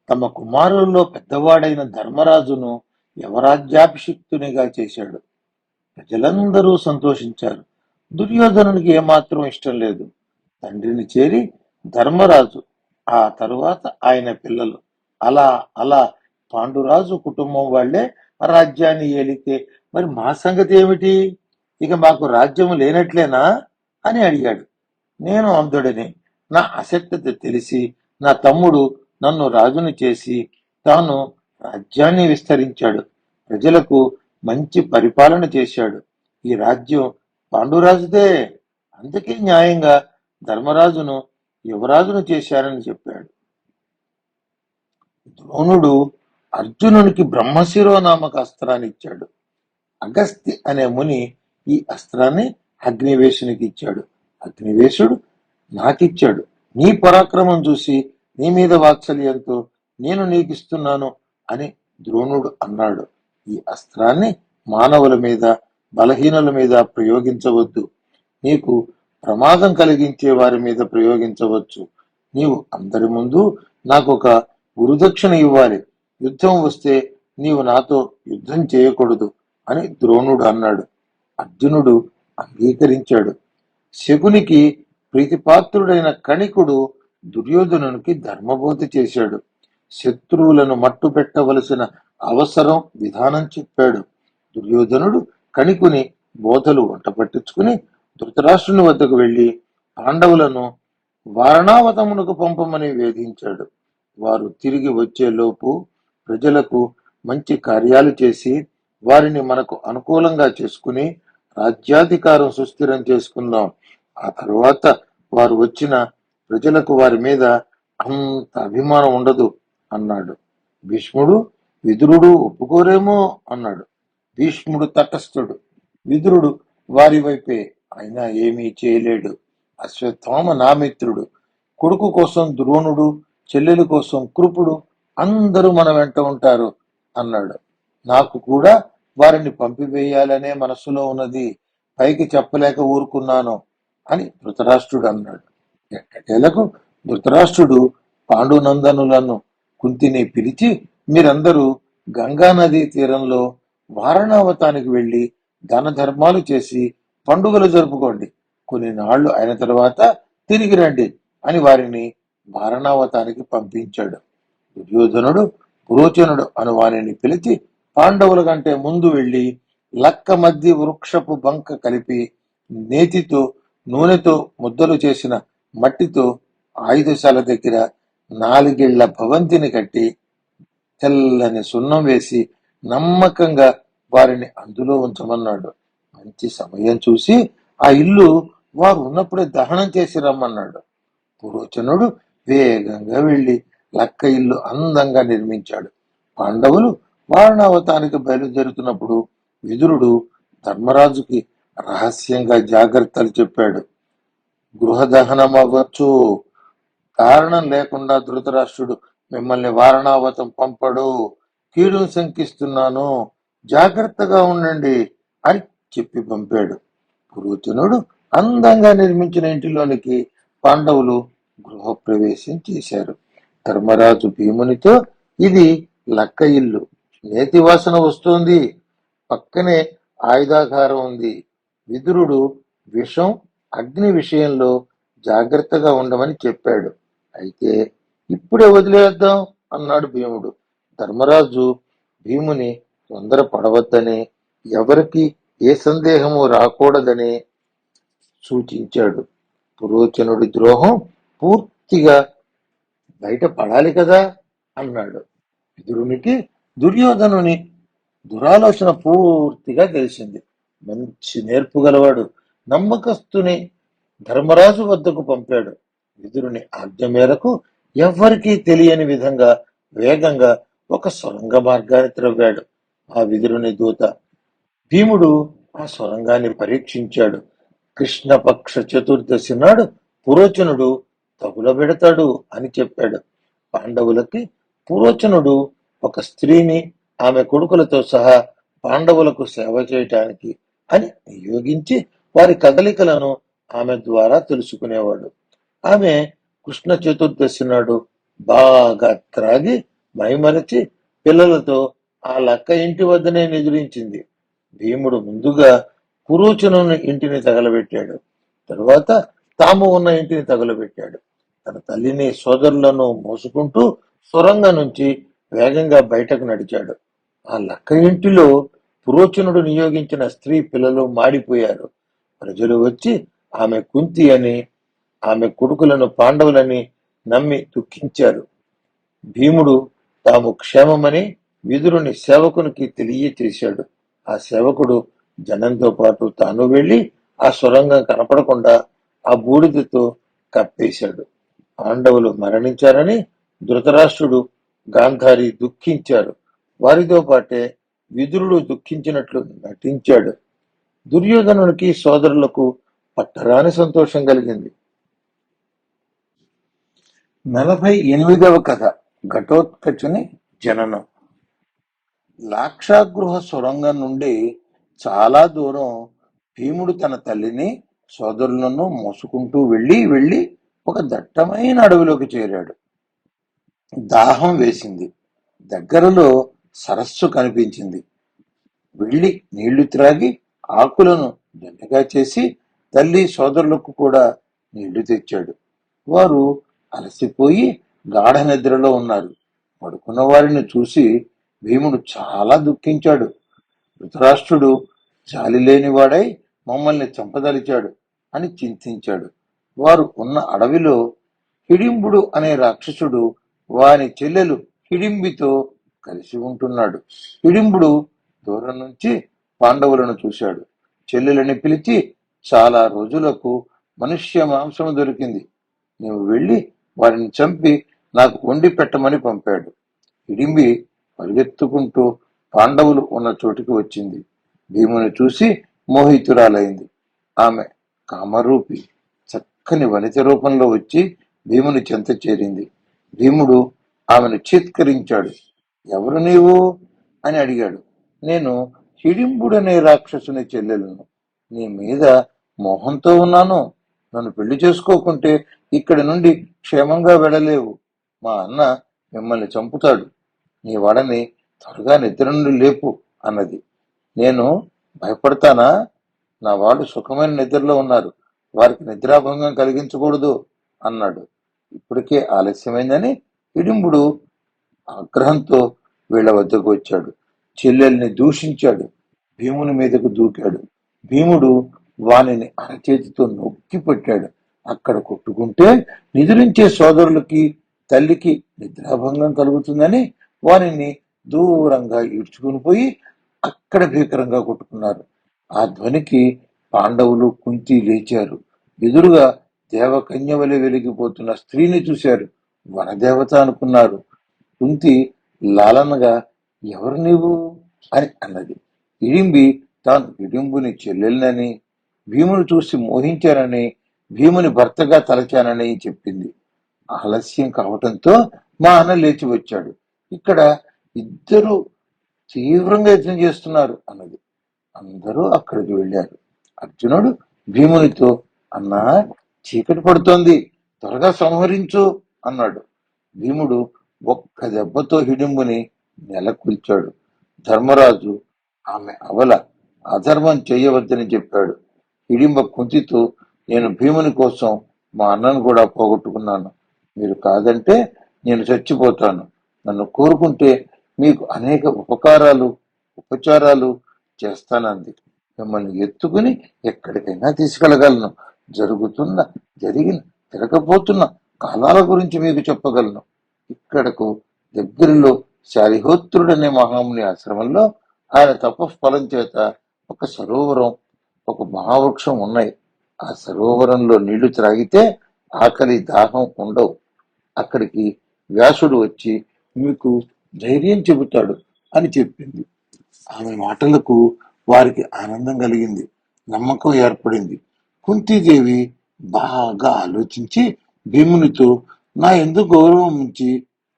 [SPEAKER 1] తమ కుమారుల్లో పెద్దవాడైన ధర్మరాజును యవరాజ్యాభిషిక్తునిగా చేశాడు. ప్రజలందరూ సంతోషించారు. దుర్యోధనునికి ఏమాత్రం ఇష్టం లేదు. తండ్రిని చేరి ధర్మరాజు, ఆ తరువాత ఆయన పిల్లలు, అలా అలా పాండురాజు కుటుంబం వాళ్లే రాజ్యాన్ని ఏలితే మరి మా సంగతి ఏమిటి? ఇక మాకు రాజ్యం లేనట్లేనా అని అడిగాడు. నేను అంధుడిని. నా అశక్తత తెలిసి నా తమ్ముడు నన్ను రాజుని చేసి తాను రాజ్యాన్ని విస్తరించాడు. ప్రజలకు మంచి పరిపాలన చేశాడు. ఈ రాజ్యం పాండురాజుదే. అందుకే న్యాయంగా ధర్మరాజును యువరాజును చేశారని చెప్పాడు. ద్రోణుడు అర్జునునికి బ్రహ్మశిరో నామక అస్త్రాన్ని ఇచ్చాడు. అగస్తి అనే ముని ఈ అస్త్రాన్ని అగ్నివేశునికి ఇచ్చాడు. అగ్నివేశుడు నాకిచ్చాడు. నీ పరాక్రమం చూసి నీ మీద వాత్సల్యంతో నేను నీకిస్తున్నాను అని ద్రోణుడు అన్నాడు. ఈ అస్త్రాన్ని మానవుల మీద, బలహీనుల మీద ప్రయోగించవద్దు. నీకు ప్రమాదం కలిగించే వారి మీద ప్రయోగించవచ్చు. నీవు అందరి ముందు నాకు ఒక గురుదక్షిణ ఇవ్వాలి. యుద్ధం వస్తే నీవు నాతో యుద్ధం చేయకూడదు అని ద్రోణుడు అన్నాడు. అర్జునుడు అంగీకరించాడు. శకునికి ప్రీతిపాత్రుడైన కణికుడు దుర్యోధనునికి ధర్మబోధ చేశాడు. శత్రువులను మట్టు పెట్టవలసిన అవసరం, విధానం చెప్పాడు. దుర్యోధనుడు కణికుని బోధలు వంట పట్టించుకుని ధృతరాష్ట్రుని వద్దకు వెళ్లి పాండవులను వారణావతమునకు పంపమని వేధించాడు. వారు తిరిగి వచ్చేలోపు ప్రజలకు మంచి కార్యాలు చేసి వారిని మనకు అనుకూలంగా చేసుకుని రాజ్యాధికారం సుస్థిరం చేసుకుందాం. ఆ తరువాత వారు వచ్చిన ప్రజలకు వారి మీద అంత అభిమానం ఉండదు అన్నాడు. భీష్ముడు, విదురుడు ఒప్పుకోరేమో అన్నాడు. భీష్ముడు తటస్థుడు, విదురుడు వారి వైపే. అయినా ఏమీ చేయలేడు. అశ్వత్థామ నా మిత్రుడు. కొడుకు కోసం ద్రోణుడు, చెల్లెలి కోసం కృపుడు, అందరూ మన వెంట ఉంటారు అన్నాడు. నాకు కూడా వారిని పంపివేయాలనే మనసులో ఉన్నది. పైకి చెప్పలేక ఊరుకున్నాను అని ధృతరాష్ట్రుడు అన్నాడు. ఎట్టకేలకు ధృతరాష్ట్రుడు పాండునందనులను, కుంతిని పిలిచి, మీరందరూ గంగా నదీ తీరంలో వారణావతానికి వెళ్లి దాన ధర్మాలు చేసి పండుగలు జరుపుకోండి. కొన్ని నాళ్లు అయిన తర్వాత తిరిగి రండి అని వారిని వారణావతానికి పంపించాడు. దుర్యోధనుడు పురోచనుడు అను వారిని పిలిచి పాండవుల కంటే ముందు వెళ్లి లక్క మధ్య వృక్షపు బంక కలిపి నేతితో నూనెతో ముద్దలు చేసిన మట్టితో ఆయుధశాల దగ్గర 4 ఏళ్ల భవంతిని కట్టి తెల్లని సున్నం వేసి నమ్మకంగా వారిని అందులో ఉంచమన్నాడు. మంచి సమయం చూసి ఆ ఇల్లు వారు ఉన్నప్పుడే దహనం చేసి రమ్మన్నాడు. పురోచనుడు వేగంగా వెళ్లి లక్క ఇల్లు అందంగా నిర్మించాడు. పాండవులు వారణావతానికి బయలుదేరుతున్నప్పుడు విదురుడు ధర్మరాజుకి రహస్యంగా జాగ్రత్తలు చెప్పాడు. గృహదహనం అవ్వచ్చు. కారణం లేకుండా ధృతరాష్ట్రుడు మిమ్మల్ని వారణావతం పంపడు. కీడును శంకిస్తున్నాను, జాగ్రత్తగా ఉండండి అని చెప్పి పంపాడు. పురోచనుడు అందంగా నిర్మించిన ఇంటిలోనికి పాండవులు గృహప్రవేశం చేశారు. ధర్మరాజు భీమునితో, ఇది లక్క ఇల్లు, నేతి వాసన వస్తోంది, పక్కనే ఆయుధాగారం ఉంది. విదురుడు విషం, అగ్ని విషయంలో జాగ్రత్తగా ఉండమని చెప్పాడు. అయితే ఇప్పుడే వదిలేద్దాం అన్నాడు భీముడు. ధర్మరాజు భీముని తొందర పడవద్దని, ఎవరికి ఏ సందేహము రాకూడదని సూచించాడు. పురోచనుడి ద్రోహం పూర్తిగా బయట పడాలి కదా అన్నాడు. విదురునికి దుర్యోధనుని దురాలోచన పూర్తిగా తెలిసింది. మంచి నేర్పు గలవాడు, నమ్మకస్తుని ధర్మరాజు వద్దకు పంపాడు. విదురుని ఆజ్ఞ మేరకు ఎవ్వరికీ తెలియని విధంగా వేగంగా ఒక సొరంగ మార్గాన్ని త్రవ్వాడు ఆ విదురుని దూత. భీముడు ఆ సొరంగాన్ని పరీక్షించాడు. కృష్ణపక్ష చతుర్దశి నాడు పురోచనుడు తగులబెడతాడు అని చెప్పాడు. పాండవులకి పురోచనుడు ఒక స్త్రీని ఆమె కొడుకులతో సహా పాండవులకు సేవ చేయటానికి అని నియోగించి వారి కదలికలను ఆమె ద్వారా తెలుసుకునేవాడు. ఆమె కృష్ణ చతుర్దశి నాడు బాగా త్రాగి మైమరచి పిల్లలతో ఆ లక్క ఇంటి వద్దనే నిద్రించింది. భీముడు ముందుగా పురోచనుని ఇంటిని తగలబెట్టాడు. తరువాత తాము ఉన్న ఇంటిని తగులబెట్టాడు. తన తల్లిని సోదరులను మోసుకుంటూ సొరంగం నుంచి వేగంగా బయటకు నడిచాడు. ఆ లక్క ఇంటిలో పురోచనుడు నియోగించిన స్త్రీ పిల్లలు మాడిపోయారు. ప్రజలు వచ్చి ఆమె కుంతి అని ఆమె కొడుకులను పాండవులని నమ్మి దుఃఖించారు. భీముడు తాము క్షేమమని విదురుని సేవకునికి తెలియచేశాడు. ఆ సేవకుడు జనంతో పాటు తాను వెళ్లి ఆ సొరంగం కనపడకుండా ఆ బూడిదతో కప్పేశాడు. పాండవులు మరణించారని ధృతరాష్ట్రుడు, గాంధారి దుఃఖించారు. వారితో పాటే విదురుడు దుఃఖించినట్లు నటించాడు. దుర్యోధనునికి సోదరులకు పట్టరాని సంతోషం కలిగింది. 48వ కథ ఘటోత్కచుని జననం. లాక్షాగృహ సొరంగం నుండి చాలా దూరం భీముడు తన తల్లిని సోదరులను మోసుకుంటూ వెళ్లి ఒక దట్టమైన అడవిలోకి చేరాడు. దాహం వేసింది. దగ్గరలో సరస్సు కనిపించింది. వెళ్లి నీళ్లు త్రాగి ఆకులను దండగా చేసి తల్లి సోదరులకు కూడా నీళ్లు తెచ్చాడు. వారు అలసిపోయి గాఢ నిద్రలో ఉన్నారు. పడుకున్న వారిని చూసి భీముడు చాలా దుఃఖించాడు. ధృతరాష్ట్రుడు జాలి లేనివాడై మమ్మల్ని చంపదలిచాడు అని చింతించాడు. వారు ఉన్న అడవిలో హిడింబుడు అనే రాక్షసుడు వాని చెల్లెలు హిడింబితో కలిసి ఉంటున్నాడు. హిడింబుడు దూరం నుంచి పాండవులను చూశాడు. చెల్లెలని పిలిచి, చాలా రోజులకు మనుష్య మాంసము దొరికింది. నీవు వెళ్లి వారిని చంపి నాకు వండి పెట్టమని పంపాడు. హిడింబి పరిగెత్తుకుంటూ పాండవులు ఉన్న చోటికి వచ్చింది. భీముని చూసి మోహితురాలైంది. ఆమె కామరూపి చక్కని వనిత రూపంలో వచ్చి భీముని చెంత చేరింది. భీముడు ఆమెను చీత్కరించాడు. ఎవరు నీవు అని అడిగాడు. నేను హిడింబుడనే రాక్షసుని చెల్లెలను. నీ మీద మోహంతో ఉన్నాను. నన్ను పెళ్లి చేసుకోకుంటే ఇక్కడి నుండి క్షేమంగా వెళ్ళలేవు. మా అన్న మిమ్మల్ని చంపుతాడు. నీ వాడని త్వరగా నిద్ర నుండి లేపు అన్నది. నేను భయపడతానా? నా వాళ్ళు సుఖమైన నిద్రలో ఉన్నారు. వారికి నిద్రాభంగం కలిగించకూడదు అన్నాడు. ఇప్పటికే ఆలస్యమైందని హిడింబుడు ఆగ్రహంతో వీళ్ల వద్దకు వచ్చాడు. చెల్లెల్ని దూషించాడు. భీముని మీదకు దూకాడు. భీముడు వానిని అరచేతితో నొక్కి పెట్టాడు. అక్కడ కొట్టుకుంటే నిద్రించే సోదరులకి తల్లికి నిద్రాభంగం కలుగుతుందని వారిని దూరంగా ఈడ్చుకుని పోయి అక్కడ భీకరంగా కొట్టుకున్నారు. ఆ ధ్వనికి పాండవులు కుంతి లేచారు. ఎదురుగా దేవకన్య వలె వెలిగిపోతున్న స్త్రీని చూశారు. వనదేవత అనుకున్నారు. కుంతి లాలనగా, ఎవరు నీవు అని అన్నది. హిడింబి తాను హిడింబుని చెల్లెలనని, భీముని చూసి మోహించానని, భీముని భర్తగా తలచానని చెప్పింది. ఆలస్యం కావటంతో మా అన్న లేచి వచ్చాడు. ఇక్కడ ఇద్దరు తీవ్రంగా యత్నం చేస్తున్నారు అన్నది. అందరూ అక్కడికి వెళ్ళారు. అర్జునుడు భీమునితో, అన్నా, చీకటి పడుతోంది, త్వరగా సంహరించు అన్నాడు. భీముడు ఒక్క దెబ్బతో హిడింబుని నెలకొల్చాడు. ధర్మరాజు ఆమె అవల అధర్మం చేయవద్దని చెప్పాడు. హిడింబ కుంతితో, నేను భీముని కోసం మా అన్నను కూడా పోగొట్టుకున్నాను. మీరు కాదంటే నేను చచ్చిపోతాను. నన్ను కోరుకుంటే మీకు అనేక ఉపచారాలు చేస్తానంది. మిమ్మల్ని ఎత్తుకుని ఎక్కడికైనా తీసుకెళ్ళగలను. జరుగుతున్న, జరిగిన, జరగబోతున్న కాలాల గురించి మీకు చెప్పగలను. ఇక్కడకు దగ్గరలో శాలిహోత్రుడనే మహాముని ఆశ్రమంలో ఆయన తపఫలం చేత ఒక సరోవరం, ఒక మహావృక్షం ఉన్నాయి. ఆ సరోవరంలో నీళ్లు త్రాగితే ఆకలి, దాహం ఉండవు. అక్కడికి వ్యాసుడు వచ్చి మీకు ధైర్యం చెబుతాడు అని చెప్పింది. ఆమె మాటలకు వారికి ఆనందం కలిగింది, నమ్మకం ఏర్పడింది. కుంతీదేవి బాగా ఆలోచించి భీమునితో, నా ఎందు గౌరవం ఉంచి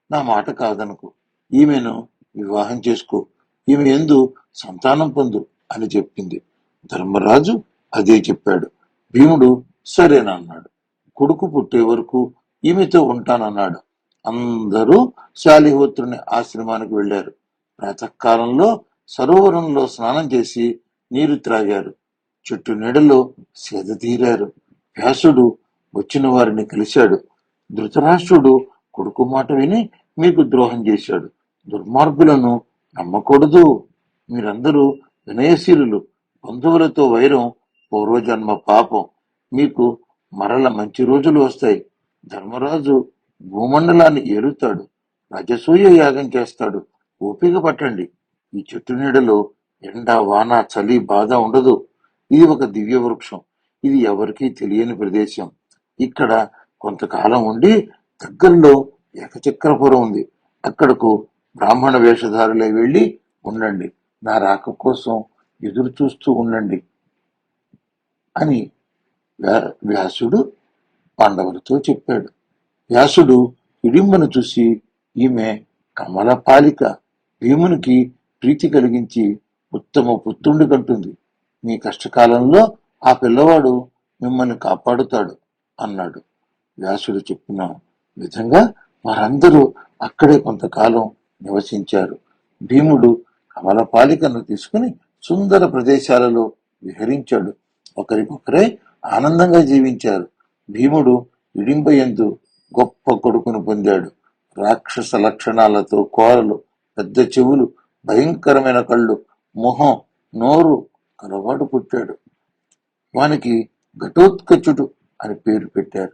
[SPEAKER 1] నా మాట కాదనుకో, ఈమెను వివాహం చేసుకో, ఈమె ఎందు సంతానం పొందు అని చెప్పింది. ధర్మరాజు అదే చెప్పాడు. భీముడు సరేనన్నాడు. కొడుకు పుట్టే వరకు ఈమెతో ఉంటానన్నాడు. అందరూ శాలిహోత్రుని ఆశ్రమానికి వెళ్లారు. ప్రాతకాలంలో సరోవరంలో స్నానం చేసి నీరు త్రాగారు. చెట్టు నీడలో సేద తీరారు. వ్యాసుడు వచ్చిన వారిని కలిశాడు. ధృతరాష్ట్రుడు కొడుకు మాట విని మీకు ద్రోహం చేశాడు. దుర్మార్గులను నమ్మకూడదు. మీరందరూ వినయశీలులు. బంధువులతో వైరం పూర్వజన్మ పాపం. మీకు మరల మంచి రోజులు వస్తాయి. ధర్మరాజు భూమండలాన్ని ఏరుతాడు. రాజసూయ యాగం చేస్తాడు. ఓపిక పట్టండి. ఈ చెట్టు నీడలో ఎండ, వాన, చలి, బాధ ఉండదు. ఇది ఒక దివ్య వృక్షం. ఇది ఎవరికీ తెలియని ప్రదేశం. ఇక్కడ కొంతకాలం ఉండి దగ్గరలో ఏకచక్రపురం ఉంది. అక్కడకు బ్రాహ్మణ వేషధారులై వెళ్లి ఉండండి. నా రాక కోసం ఎదురు చూస్తూ ఉండండి అని వ్యాసుడు పాండవులతో చెప్పాడు. వ్యాసుడు హిడింబను చూసి, ఈమె కమలపాలిక, భీమునికి ప్రీతి కలిగించి ఉత్తమ పుత్రుండి కంటుంది. మీ కష్టకాలంలో ఆ పిల్లవాడు మిమ్మల్ని కాపాడుతాడు అన్నాడు. వ్యాసుడు చెప్పిన విధంగా వారందరూ అక్కడే కొంతకాలం నివసించారు. భీముడు కమలపాలికను తీసుకుని సుందర ప్రదేశాలలో విహరించాడు. ఒకరికొకరే ఆనందంగా జీవించారు. భీముడు హిడింబయందు గొప్ప కొడుకును పొందాడు. రాక్షస లక్షణాలతో కోరలు, పెద్ద చెవులు, భయంకరమైన కళ్ళు, మొహం, నోరు కలవాడు పుట్టాడు. వానికి ఘటోత్కచుడు అని పేరు పెట్టారు.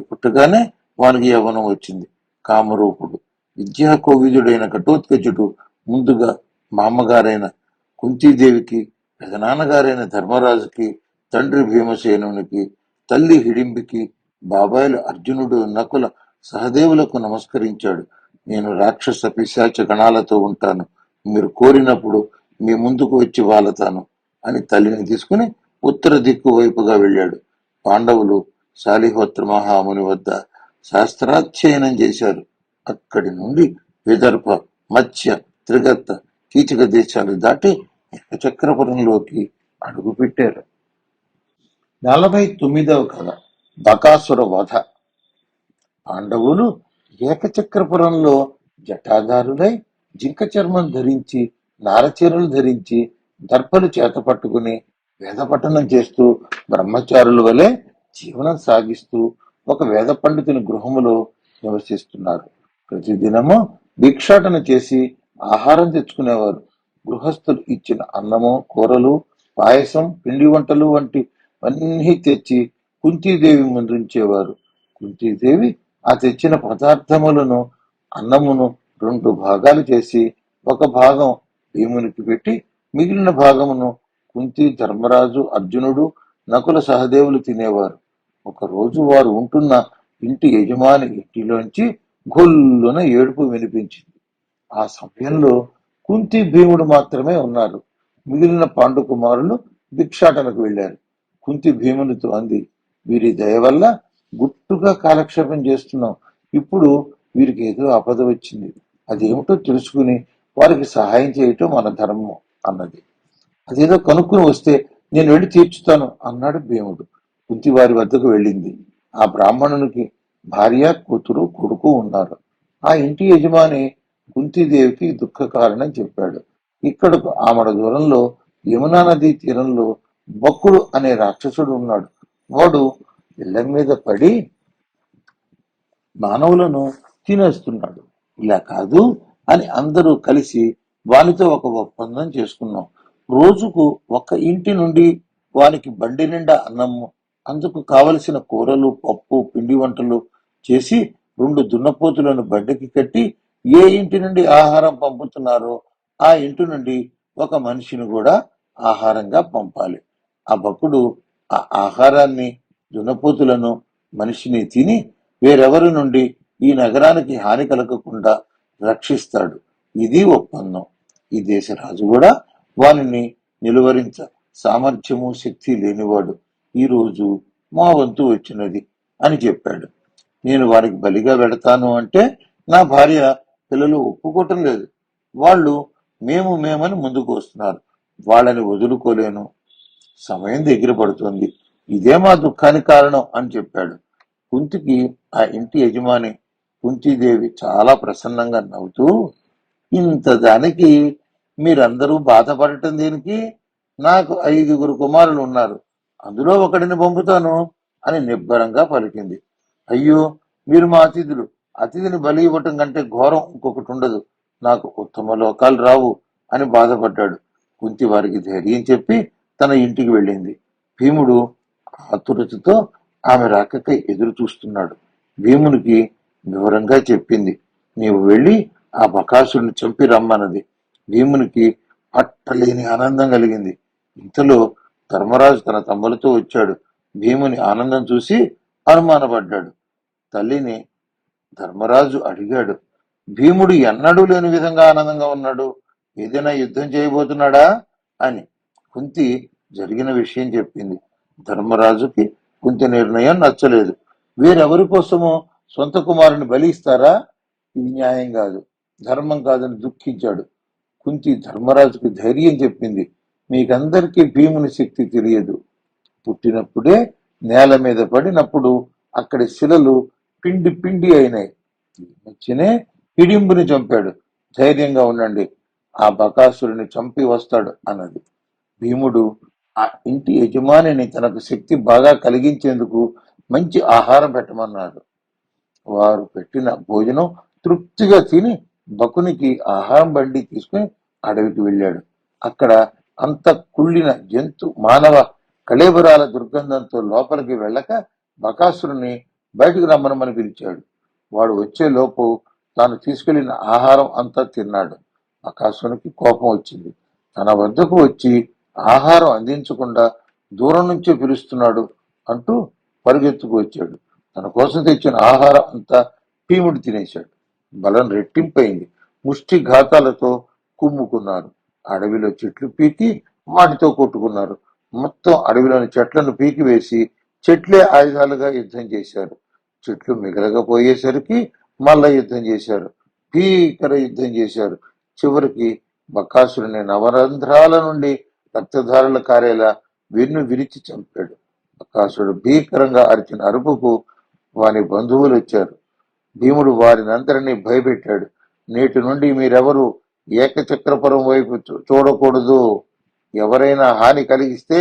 [SPEAKER 1] పుట్టగానే వానికి యవ్వనం వచ్చింది. కామరూపుడు, విద్యా కోవిదుడైన ఘటోత్కచుడు ముందుగా మామగారైన కుంతీదేవికి, పెదనాన్నగారైన ధర్మరాజుకి, తండ్రి భీమసేనునికి, తల్లి హిడింబికి, బాబాయిలు అర్జునుడు, నకుల, సహదేవులకు నమస్కరించాడు. నేను రాక్షస పిశాచ గణాలతో ఉంటాను. మీరు కోరినప్పుడు మీ ముందుకు వచ్చి వాలతాను అని తల్లిని తీసుకుని ఉత్తర దిక్కు వైపుగా వెళ్ళాడు. పాండవులు శాలిహోత్ర మహాముని వద్ద శాస్త్రాధ్యయనం చేశారు. అక్కడి నుండి విదర్భ, మత్స్య, త్రిగర్త, కీచక దేశాలు దాటి చక్రపురంలోకి అడుగుపెట్టారు. 49వ కథ బకాసుర వధ. పాండవులు ఏకచక్రపురంలో జటాధారులై, జింక చర్మం ధరించి, నారచీరలు ధరించి, దర్పలు చేత పట్టుకుని వేద పఠనం చేస్తూ బ్రహ్మచారుల వలె జీవనం సాగిస్తూ ఒక వేద పండితుని గృహములో నివసిస్తున్నారు. ప్రతిదినము భిక్షాటన చేసి ఆహారం తెచ్చుకునేవారు. గృహస్థులు ఇచ్చిన అన్నము, కూరలు, పాయసం, పిండి వంటలు వంటివన్నీ తెచ్చి కుంతీదేవి ముందుంచేవారు. కుంతీదేవి ఆ తెచ్చిన పదార్థములను, అన్నమును 2 భాగాలు చేసి ఒక భాగం భీమునికి పెట్టి మిగిలిన భాగమును కుంతి, ధర్మరాజు, అర్జునుడు, నకుల, సహదేవులు తినేవారు. ఒకరోజు వారు ఉంటున్న ఇంటి యజమాని ఇంటిలోంచి గొల్లున ఏడుపు వినిపించింది. ఆ సమయంలో కుంతి, భీముడు మాత్రమే ఉన్నారు. మిగిలిన పాండు కుమారులు భిక్షాటనకు వెళ్లారు. కుంతి భీమునితో అంది, వీరి దయ వల్ల గుట్టుగా కాలక్షేపం చేస్తున్నాం. ఇప్పుడు వీరికి ఏదో ఆపద వచ్చింది. అదేమిటో తెలుసుకుని వారికి సహాయం చేయటం మన ధర్మం అన్నది. అదేదో కనుక్కుని వస్తే నేను వెళ్ళి తీర్చుతాను అన్నాడు భీముడు. కుంతి వారి వద్దకు వెళ్ళింది. ఆ బ్రాహ్మణునికి భార్య, కూతురు, కొడుకు ఉన్నారు. ఆ ఇంటి యజమాని కుంతీదేవికి దుఃఖ కారణం చెప్పాడు. ఇక్కడకు ఆమడ దూరంలో యమునా నదీ తీరంలో బక్కుడు అనే రాక్షసుడు ఉన్నాడు. వాడు ఇళ్ల మీద పడి మానవులను తినేస్తున్నాడు. ఇలా కాదు అని అందరూ కలిసి వానితో ఒక ఒప్పందం చేసుకున్నాం. రోజుకు ఒక ఇంటి నుండి వానికి బండి నిండా అన్నము, అందుకు కావలసిన కూరలు, పప్పు, పిండి వంటలు చేసి 2 దున్నపోతులను బండికి కట్టి ఏ ఇంటి నుండి ఆహారం పంపుతున్నారో ఆ ఇంటి నుండి ఒక మనిషిని కూడా ఆహారంగా పంపాలి. ఆ భక్తుడు ఆ ఆహారాన్ని, దున్నపోతులను, మనిషిని తిని వేరెవరి నుండి ఈ నగరానికి హాని కలగకుండా రక్షిస్తాడు. ఇది ఒప్పందం. ఈ దేశ రాజు కూడా వానిని నిలువరించ సామర్థ్యము, శక్తి లేనివాడు. ఈ రోజు మా వంతు వచ్చినది అని చెప్పాడు. నేను వారికి బలిగా వెడతాను అంటే నా భార్య, పిల్లలు ఒప్పుకోవటం లేదు. వాళ్ళు మేమని ముందుకు వస్తున్నారు. వాళ్ళని వదులుకోలేను. సమయం దగ్గర పడుతుంది. ఇదే మా దుఃఖానికి కారణం అని చెప్పాడు. కుంతికి ఆ ఇంటి యజమాని కుంతీదేవి చాలా ప్రసన్నంగా నవ్వుతూ, ఇంత దానికి మీరందరూ బాధపడటం దేనికి? నాకు 5 కుమారులు ఉన్నారు. అందులో ఒకడిని పంపుతాను అని నిబ్బరంగా పలికింది. అయ్యో, మీరు మా అతిథులు. అతిథిని బలి ఇవ్వటం కంటే ఘోరం ఇంకొకటి ఉండదు. నాకు ఉత్తమ లోకాలు రావు అని బాధపడ్డాడు. కుంతి వారికి ధైర్యం చెప్పి తన ఇంటికి వెళ్ళింది. భీముడు ఆతురతతో ఆమె రాకకై ఎదురు చూస్తున్నాడు. భీమునికి వివరంగా చెప్పింది. నీవు వెళ్ళి ఆ బకాసురుని చంపి రమ్మన్నది. భీమునికి పట్టలేని ఆనందం కలిగింది. ఇంతలో ధర్మరాజు తన తమ్ములతో వచ్చాడు. భీముని ఆనందం చూసి అనుమానపడ్డాడు. తల్లిని ధర్మరాజు అడిగాడు, భీముడు ఎన్నడూ లేని విధంగా ఆనందంగా ఉన్నాడు. ఏదైనా యుద్ధం చేయబోతున్నాడా అని. కుంతి జరిగిన విషయం చెప్పింది. ధర్మరాజుకి కుంతి నిర్ణయం నచ్చలేదు. వేరెవరి కోసమో సొంత కుమారుని బలి ఇస్తారా? ఇది న్యాయం కాదు, ధర్మం కాదని దుఃఖించాడు. కుంతి ధర్మరాజుకి ధైర్యం చెప్పింది. మీకందరికీ భీముని శక్తి తెలియదు. పుట్టినప్పుడే నేల మీద పడినప్పుడు అక్కడి శిలలు పిండి పిండి అయినాయి. వచ్చినే హిడింబుని చంపాడు. ధైర్యంగా ఉండండి, ఆ బకాసురుని చంపి వస్తాడు అన్నది. భీముడు ఆ ఇంటి యజమానిని తనకు శక్తి బాగా కలిగించేందుకు మంచి ఆహారం పెట్టమన్నాడు. వారు పెట్టిన భోజనం తృప్తిగా తిని బకునికి ఆహారం బండి తీసుకుని అడవికి వెళ్ళాడు. అక్కడ అంత కుళ్ళిన జంతు మానవ కళేబరాల దుర్గంధంతో లోపలికి వెళ్ళక బకాసురుని బయటకు రమ్మనమని పిలిచాడు. వాడు వచ్చే లోపు తాను తీసుకెళ్లిన ఆహారం అంతా తిన్నాడు. బకాసురునికి కోపం వచ్చింది. తన వద్దకు వచ్చి ఆహారం అందించకుండా దూరం నుంచే పిలుస్తున్నాడు అంటూ పరుగెత్తుకు వచ్చాడు. తన కోసం తెచ్చిన ఆహారం అంతా భీముడు తినేశాడు. బలం రెట్టింపైంది. ముష్టి ఘాతాలతో కుమ్ముకున్నారు. అడవిలో చెట్లు పీకి వాటితో కొట్టుకున్నారు. మొత్తం అడవిలోని చెట్లను పీకివేసి చెట్లే ఆయుధాలుగా యుద్ధం చేశారు. చెట్లు మిగలకపోయేసరికి మల్ల యుద్ధం చేశారు. భీకర యుద్ధం చేశారు. చివరికి బకాసురుని నవరంధ్రాల నుండి రక్తధారలు కారేలా వెన్ను విరిచి చంపాడు. బకాసురుడు భీకరంగా అరిచిన అరుపుకు వాని బంధువులు వచ్చారు. భీముడు వారినందరినీ భయపెట్టాడు. నేటి నుండి మీరెవరు ఏకచక్రపురం వైపు చూడకూడదు. ఎవరైనా హాని కలిగిస్తే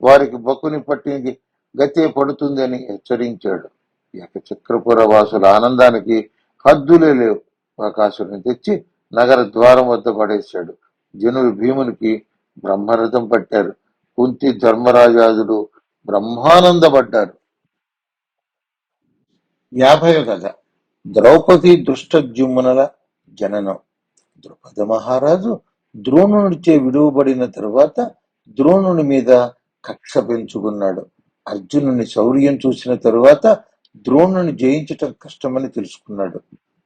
[SPEAKER 1] వారికి బక్కుని పట్టి గతే పడుతుంది అని హెచ్చరించాడు. ఏకచక్రపుర వాసుల ఆనందానికి హద్దులే లేవు. బకాసురుని తెచ్చి నగర ద్వారం వద్ద పడేశాడు. జనులు భీమునికి బ్రహ్మరథం పట్టారు. కుంతి ధర్మరాజాదులు బ్రహ్మానందపడ్డారు. 50వ కథ. ద్రౌపది దృష్టజుమ్నుల జననం. ద్రుపద మహారాజు ద్రోణునిచే విడువబడిన తరువాత ద్రోణుని మీద కక్ష పెంచుకున్నాడు. అర్జునుని శౌర్యం చూసిన తరువాత ద్రోణుని జయించటం కష్టమని తెలుసుకున్నాడు.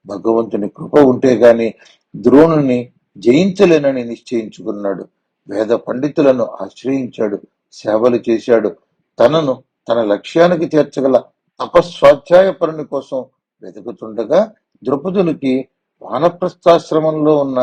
[SPEAKER 1] భగవంతుని కృప ఉంటే గాని ద్రోణుని జయించలేనని నిశ్చయించుకున్నాడు. వేద పండితులను ఆశ్రయించాడు. సేవలు చేశాడు. తన లక్ష్యానికి చేర్చగల తపస్వాధ్యాయపరుని కోసం వెతుకుతుండగా ద్రుపదునికి వానప్రస్థాశ్రమంలో ఉన్న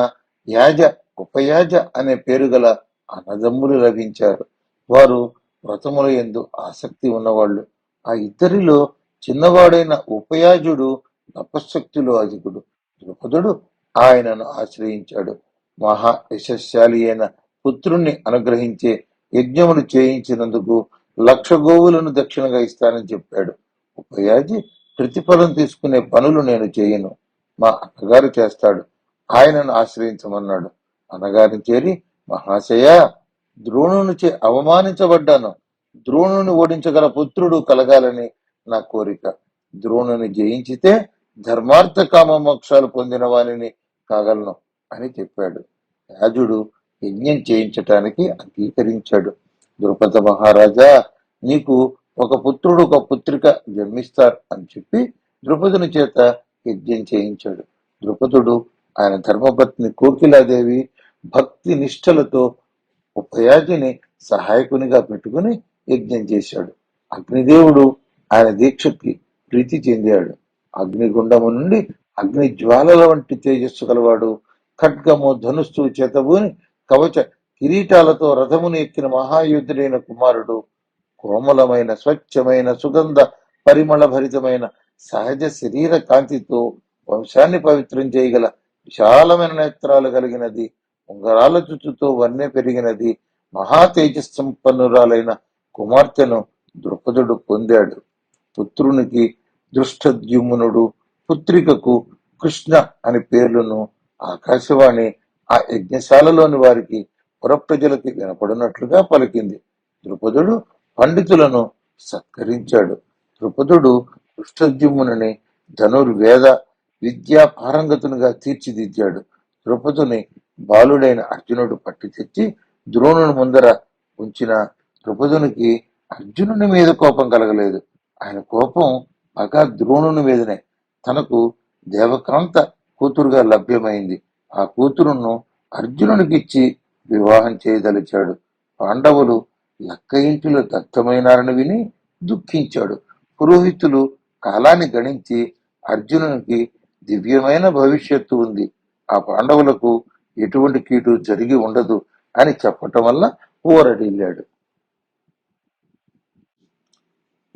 [SPEAKER 1] యాజ, ఉపయాజ అనే పేరు గల అన్నదమ్ములు లభించారు. వారు వ్రతముల యందు ఆసక్తి ఉన్నవాళ్ళు. ఆ ఇద్దరిలో చిన్నవాడైన ఉపయాజుడు తపశ్శక్తిలో అధికుడు. ద్రుపదుడు ఆయనను ఆశ్రయించాడు. మహా యశస్శాలి అయిన పుత్రుణ్ణి అనుగ్రహించే యజ్ఞమును చేయించినందుకు 1,00,000 గోవులను దక్షిణగా ఇస్తానని చెప్పాడు. ఉపయాజి, ప్రతిఫలం తీసుకునే పనులు నేను చేయను, మా అన్నగారు చేస్తాడు, ఆయనను ఆశ్రయించమన్నాడు. అన్నగారిని చేరి, మహాశయ, ద్రోణునిచే అవమానించబడ్డాను. ద్రోణుని ఓడించగల పుత్రుడు కలగాలని నా కోరిక. ద్రోణుని జయించితే ధర్మార్థ కామ మోక్షాలు పొందిన వానిని కాగలను అని చెప్పాడు. రాజుడు యజ్ఞం చేయించటానికి అంగీకరించాడు. ద్రుపద మహారాజా, నీకు ఒక పుత్రుడు ఒక పుత్రిక జన్మిస్తారు అని చెప్పి ద్రుపదుని చేత యజ్ఞం చేయించాడు. ద్రుపదుడు ఆయన ధర్మపత్ని కోకిలాదేవి భక్తి నిష్ఠలతో ఉపయాజిని సహాయకునిగా పెట్టుకుని యజ్ఞం చేశాడు. అగ్నిదేవుడు ఆయన దీక్షకి ప్రీతి చెందాడు. అగ్నిగుండము నుండి అగ్ని జ్వాలల వంటి తేజస్సు గలవాడు. ఖడ్గము ధనుస్సు చేతబూని కవచ కిరీటాలతో రథమును ఎక్కిన మహాయుద్ధుడైన కుమారుడు. కోమలమైన స్వచ్ఛమైన సుగంధ పరిమళ భరితమైన సహజ శరీర కాంతితో వంశాన్ని పవిత్రం చేయగల విశాలమైన నేత్రాలు కలిగినది. ఉంగరాల చుట్టుతో వన్నె పెరిగినది మహా తేజస్సంపన్నురాలైన కుమార్తెను ద్రుపదుడు పొందాడు. పుత్రునికి దృష్టద్యుమ్నుడు, పుత్రికకు కృష్ణ అని పేర్లను ఆకాశవాణి ఆ యజ్ఞశాలలోని వారికి పురప్రజలకి వినపడినట్లుగా పలికింది. ద్రుపదుడు పండితులను సత్కరించాడు. ద్రుపదుడు దృష్టద్యుమ్నుని ధనుర్వేద విద్యా పారంగతునిగా తీర్చిదిద్దాడు. ద్రుపదుని బాలుడైన అర్జునుడు పట్టి తెచ్చి ద్రోణుని ముందర ఉంచిన ద్రుపదునికి అర్జునుని మీద కోపం కలగలేదు. ఆయన కోపం పగా ద్రోణుని మీదనే. తనకు దేవకాంత కూతురుగా లభ్యమైంది. ఆ కూతురును అర్జునునికిచ్చి వివాహం చేయదలిచాడు. పాండవులు లక్క ఇంటిలో దత్తమైనారని విని దుఃఖించాడు. పురోహితులు కాలాన్ని గణించి అర్జునునికి దివ్యమైన భవిష్యత్తు ఉంది, ఆ పాండవులకు ఎటువంటి కీడు జరిగి ఉండదు అని చెప్పటం వల్ల ఊరడిల్లాడు.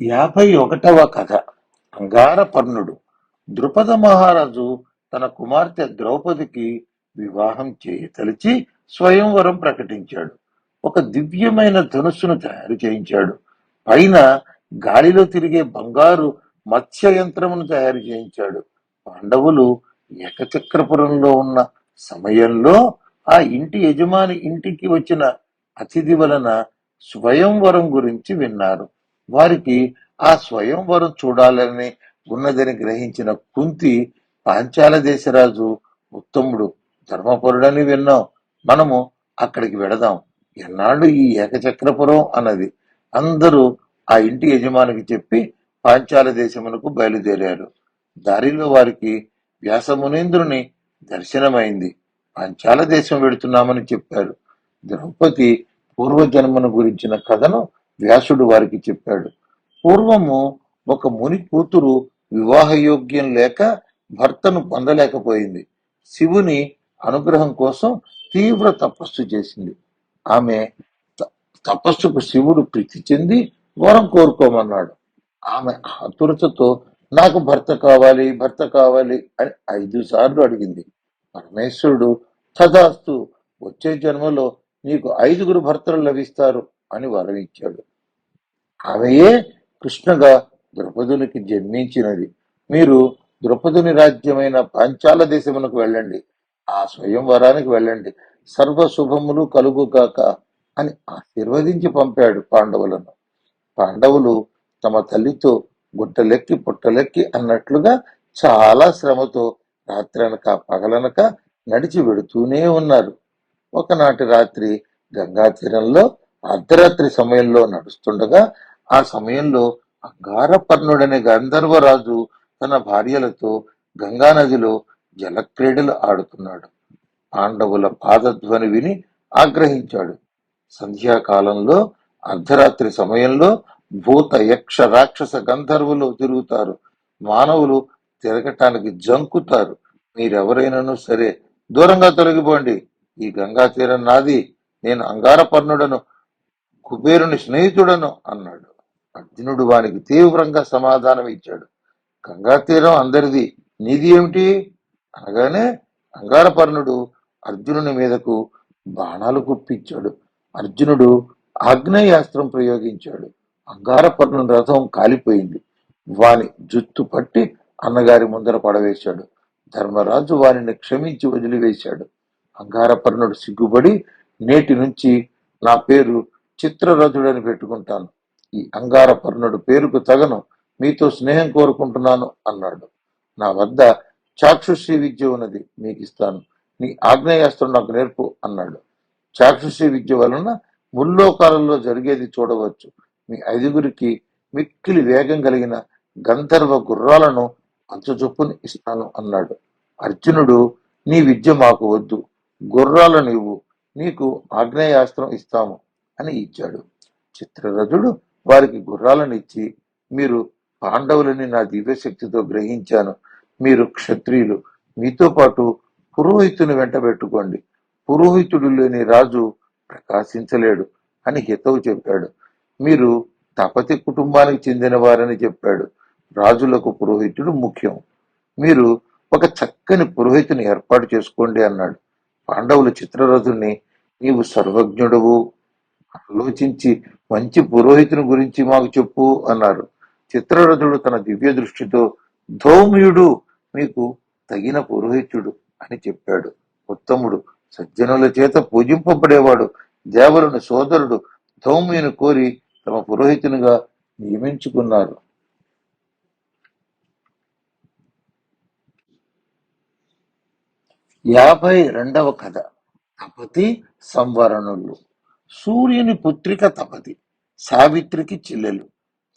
[SPEAKER 1] 51వ కథ. అంగారపర్ణుడు. ద్రుపద మహారాజు తన కుమార్తె ద్రౌపదికి వివాహం చేయతలిచి స్వయంవరం ప్రకటించాడు. ఒక దివ్యమైన ధనుస్సును తయారు చేయించాడు. పైన గాలిలో తిరిగే బంగారు మత్స్య యంత్రమును తయారు చేయించాడు. పాండవులు ఏకచక్రపురంలో ఉన్న సమయంలో ఆ ఇంటి యజమాని ఇంటికి వచ్చిన అతిథి వలన స్వయంవరం గురించి విన్నారు. వారికి ఆ స్వయంవరం చూడాలని ఉన్నదని గ్రహించిన కుంతి, పాంచాల దేశరాజు ఉత్తముడు, ధర్మపరుడని విన్నాం, మనము అక్కడికి వెడదాం, ఎన్నాళ్ళు ఈ ఏకచక్రపురం అన్నది. అందరూ ఆ ఇంటి యజమానికి చెప్పి పాంచాల దేశమునకు బయలుదేరారు. దారిలో వారికి వ్యాసమునీంద్రుని దర్శనమైంది. పాంచాల దేశం వెడుతున్నామని చెప్పారు. ద్రౌపది పూర్వజన్మను గురించిన కథను వ్యాసుడు వారికి చెప్పాడు. పూర్వము ఒక ముని కూతురు వివాహయోగ్యం లేక భర్తను పొందలేకపోయింది. శివుని అనుగ్రహం కోసం తీవ్ర తపస్సు చేసింది. ఆమె తపస్సుకు శివుడు ప్రీతి చెంది వరం కోరుకోమన్నాడు. ఆమె ఆతురతతో నాకు భర్త కావాలి, భర్త కావాలి అని 5 సార్లు అడిగింది. పరమేశ్వరుడు తదాస్తు, వచ్చే జన్మలో నీకు 5గురు భర్తలు లభిస్తారు అని వరం ఇచ్చాడు. ఆమెయే కృష్ణగా ద్రౌపదునికి జన్మించినది. మీరు ద్రౌపదుని రాజ్యమైన పాంచాల దేశమునకు వెళ్ళండి, ఆ స్వయంవరానికి వెళ్ళండి, సర్వ శుభములు కలుగుగాక అని ఆశీర్వదించి పంపాడు పాండవులను. పాండవులు తమ తల్లితో గుట్టలెక్కి పుట్టలెక్కి అన్నట్లుగా చాలా శ్రమతో రాత్రనక పగలనక నడిచి వెడుతూనే ఉన్నారు. ఒకనాటి రాత్రి గంగా తీరంలో అర్ధరాత్రి సమయంలో నడుస్తుండగా, ఆ సమయంలో అంగారపర్ణుడనే గంధర్వరాజు తన భార్యలతో గంగా నదిలో జలక్రీడలు ఆడుతున్నాడు. పాండవుల పాదధ్వని విని ఆగ్రహించాడు. సంధ్యాకాలంలో అర్ధరాత్రి సమయంలో భూత యక్ష రాక్షస గంధర్వులు తిరుగుతారు, మానవులు తిరగటానికి జంకుతారు, మీరెవరైనాను సరే దూరంగా తొలగిపోండి, ఈ గంగా తీరం నాది, నేను అంగారపర్ణుడను, కుబేరుని స్నేహితుడను అన్నాడు. అర్జునుడు వానికి తీవ్రంగా సమాధానం ఇచ్చాడు. గంగా తీరం అందరిది, నీది ఏమిటి అనగానే అంగారపర్ణుడు అర్జునుని మీదకు బాణాలు కుప్పించాడు. అర్జునుడు ఆగ్నేయాస్త్రం ప్రయోగించాడు. అంగారపర్ణుని రథం కాలిపోయింది. వాని జుత్తు పట్టి అన్నగారి ముందర పడవేశాడు. ధర్మరాజు వారిని క్షమించి వదిలివేశాడు. అంగారపర్ణుడు సిగ్గుపడి, నేటి నుంచి నా పేరు చిత్రరథుడని పెట్టుకుంటాను, ఈ అంగారపర్ణుడు పేరుకు తగను మీతో స్నేహం కోరుకుంటున్నాను అన్నాడు. నా వద్ద చాక్షుషీ విద్య ఉన్నది, మీకు ఇస్తాను. నీ ఆగ్నేయాస్త్రం నాకు నేర్పు అన్నాడు. చాక్షుషీ విద్య వలన ముల్లోకాలలో జరిగేది చూడవచ్చు. మీ ఐదుగురికి మిక్కిలి వేగం కలిగిన గంధర్వ గుర్రాలను అంచుచొప్పున ఇస్తాను అన్నాడు. అర్జునుడు, నీ విద్య మాకు వద్దు, గుర్రాలను ఇవ్వు, నీకు ఆగ్నేయాస్త్రం ఇస్తాము అని ఇచ్చాడు. చిత్రరథుడు వారికి గుర్రాలను ఇచ్చి, మీరు పాండవులని నా దివ్యశక్తితో గ్రహించాను. మీరు క్షత్రియులు, మీతో పాటు పురోహితుని వెంట పెట్టుకోండి. పురోహితుడు లేని రాజు ప్రకాశించలేడు అని హితవు చెప్పాడు. మీరు తపతి కుటుంబానికి చెందిన వారని చెప్పాడు. రాజులకు పురోహితుడు ముఖ్యం. మీరు ఒక చక్కని పురోహితుని ఏర్పాటు చేసుకోండి అన్నాడు. పాండవులు చిత్రరథుని, నీవు సర్వజ్ఞుడవు, ఆలోచించి మంచి పురోహితుని గురించి మాకు చెప్పు అన్నారు. చిత్రరథుడు తన దివ్య దృష్టితో, ధౌమ్యుడు మీకు తగిన పురోహితుడు అని చెప్పాడు. ఉత్తముడు, సజ్జనుల చేత పూజింపబడేవాడు, దేవరుని సోదరుడు ధౌమ్యుని కోరి తమ పురోహితునిగా నియమించుకున్నారు. 52వ కథ. తపతి సంవరణులు. సూర్యుని పుత్రిక తపతి, సావిత్రికి చెల్లెలు.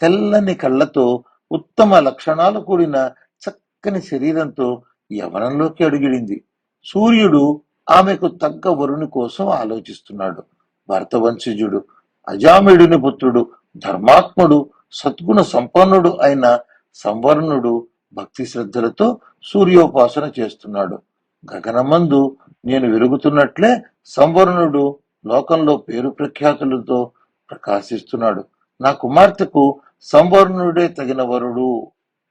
[SPEAKER 1] తెల్లని కళ్ళతో, ఉత్తమ లక్షణాలు కూడిన చక్కని శరీరంతో యవనంలోకి అడుగిడింది. సూర్యుడు ఆమెకు తగ్గ వరుని కోసం ఆలోచిస్తున్నాడు. భరతవంశజుడు, అజామిడుని పుత్రుడు, ధర్మాత్ముడు, సద్గుణ సంపన్నుడు అయిన సంవరణుడు భక్తి శ్రద్ధలతో సూర్యోపాసన చేస్తున్నాడు. గగనమందు నేను వెలుగుతున్నట్లే సంవరణుడు లోకంలో పేరు ప్రఖ్యాతులతో ప్రకాశిస్తున్నాడు. నా కుమార్తెకు సంవరణుడే తగిన వరుడు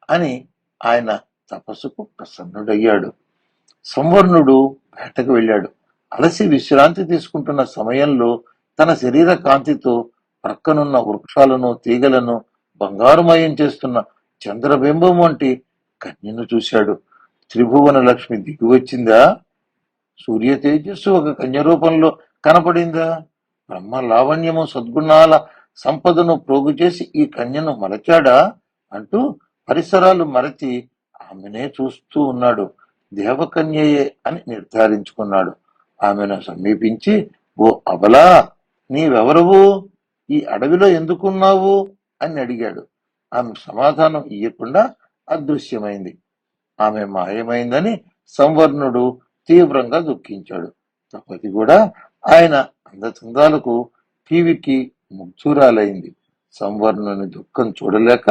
[SPEAKER 1] అని ఆయన తపస్సుకు ప్రసన్నుడయ్యాడు. సంవరణుడు వేటకు వెళ్ళాడు. అలసి విశ్రాంతి తీసుకుంటున్న సమయంలో తన శరీర కాంతితో ప్రక్కనున్న వృక్షాలను, తీగలను బంగారుమయం చేస్తున్న చంద్రబింబం వంటి కన్యను చూశాడు. త్రిభువన లక్ష్మి దిగివచ్చిందా? సూర్య తేజస్సు ఒక కన్య రూపంలో కనపడిందా? బ్రహ్మ లావణ్యము, సద్గుణాల సంపదను ప్రోగు చేసి ఈ కన్యను మలచాడా అంటూ పరిసరాలు మరచి ఆమెనే చూస్తూ ఉన్నాడు. దేవకన్యయే అని నిర్ధారించుకున్నాడు. ఆమెను సమీపించి, ఓ అబలా, నీవెవరవు? ఈ అడవిలో ఎందుకున్నావు అని అడిగాడు. ఆమె సమాధానం ఇయ్యకుండా అదృశ్యమైంది. ఆమె మాయమైందని సంవర్ణుడు తీవ్రంగా దుఃఖించాడు. తపతి కూడా ఆయన అందచందాలకు టీవీకి ముగ్ధురాలైంది. సంవర్ణుని దుఃఖం చూడలేక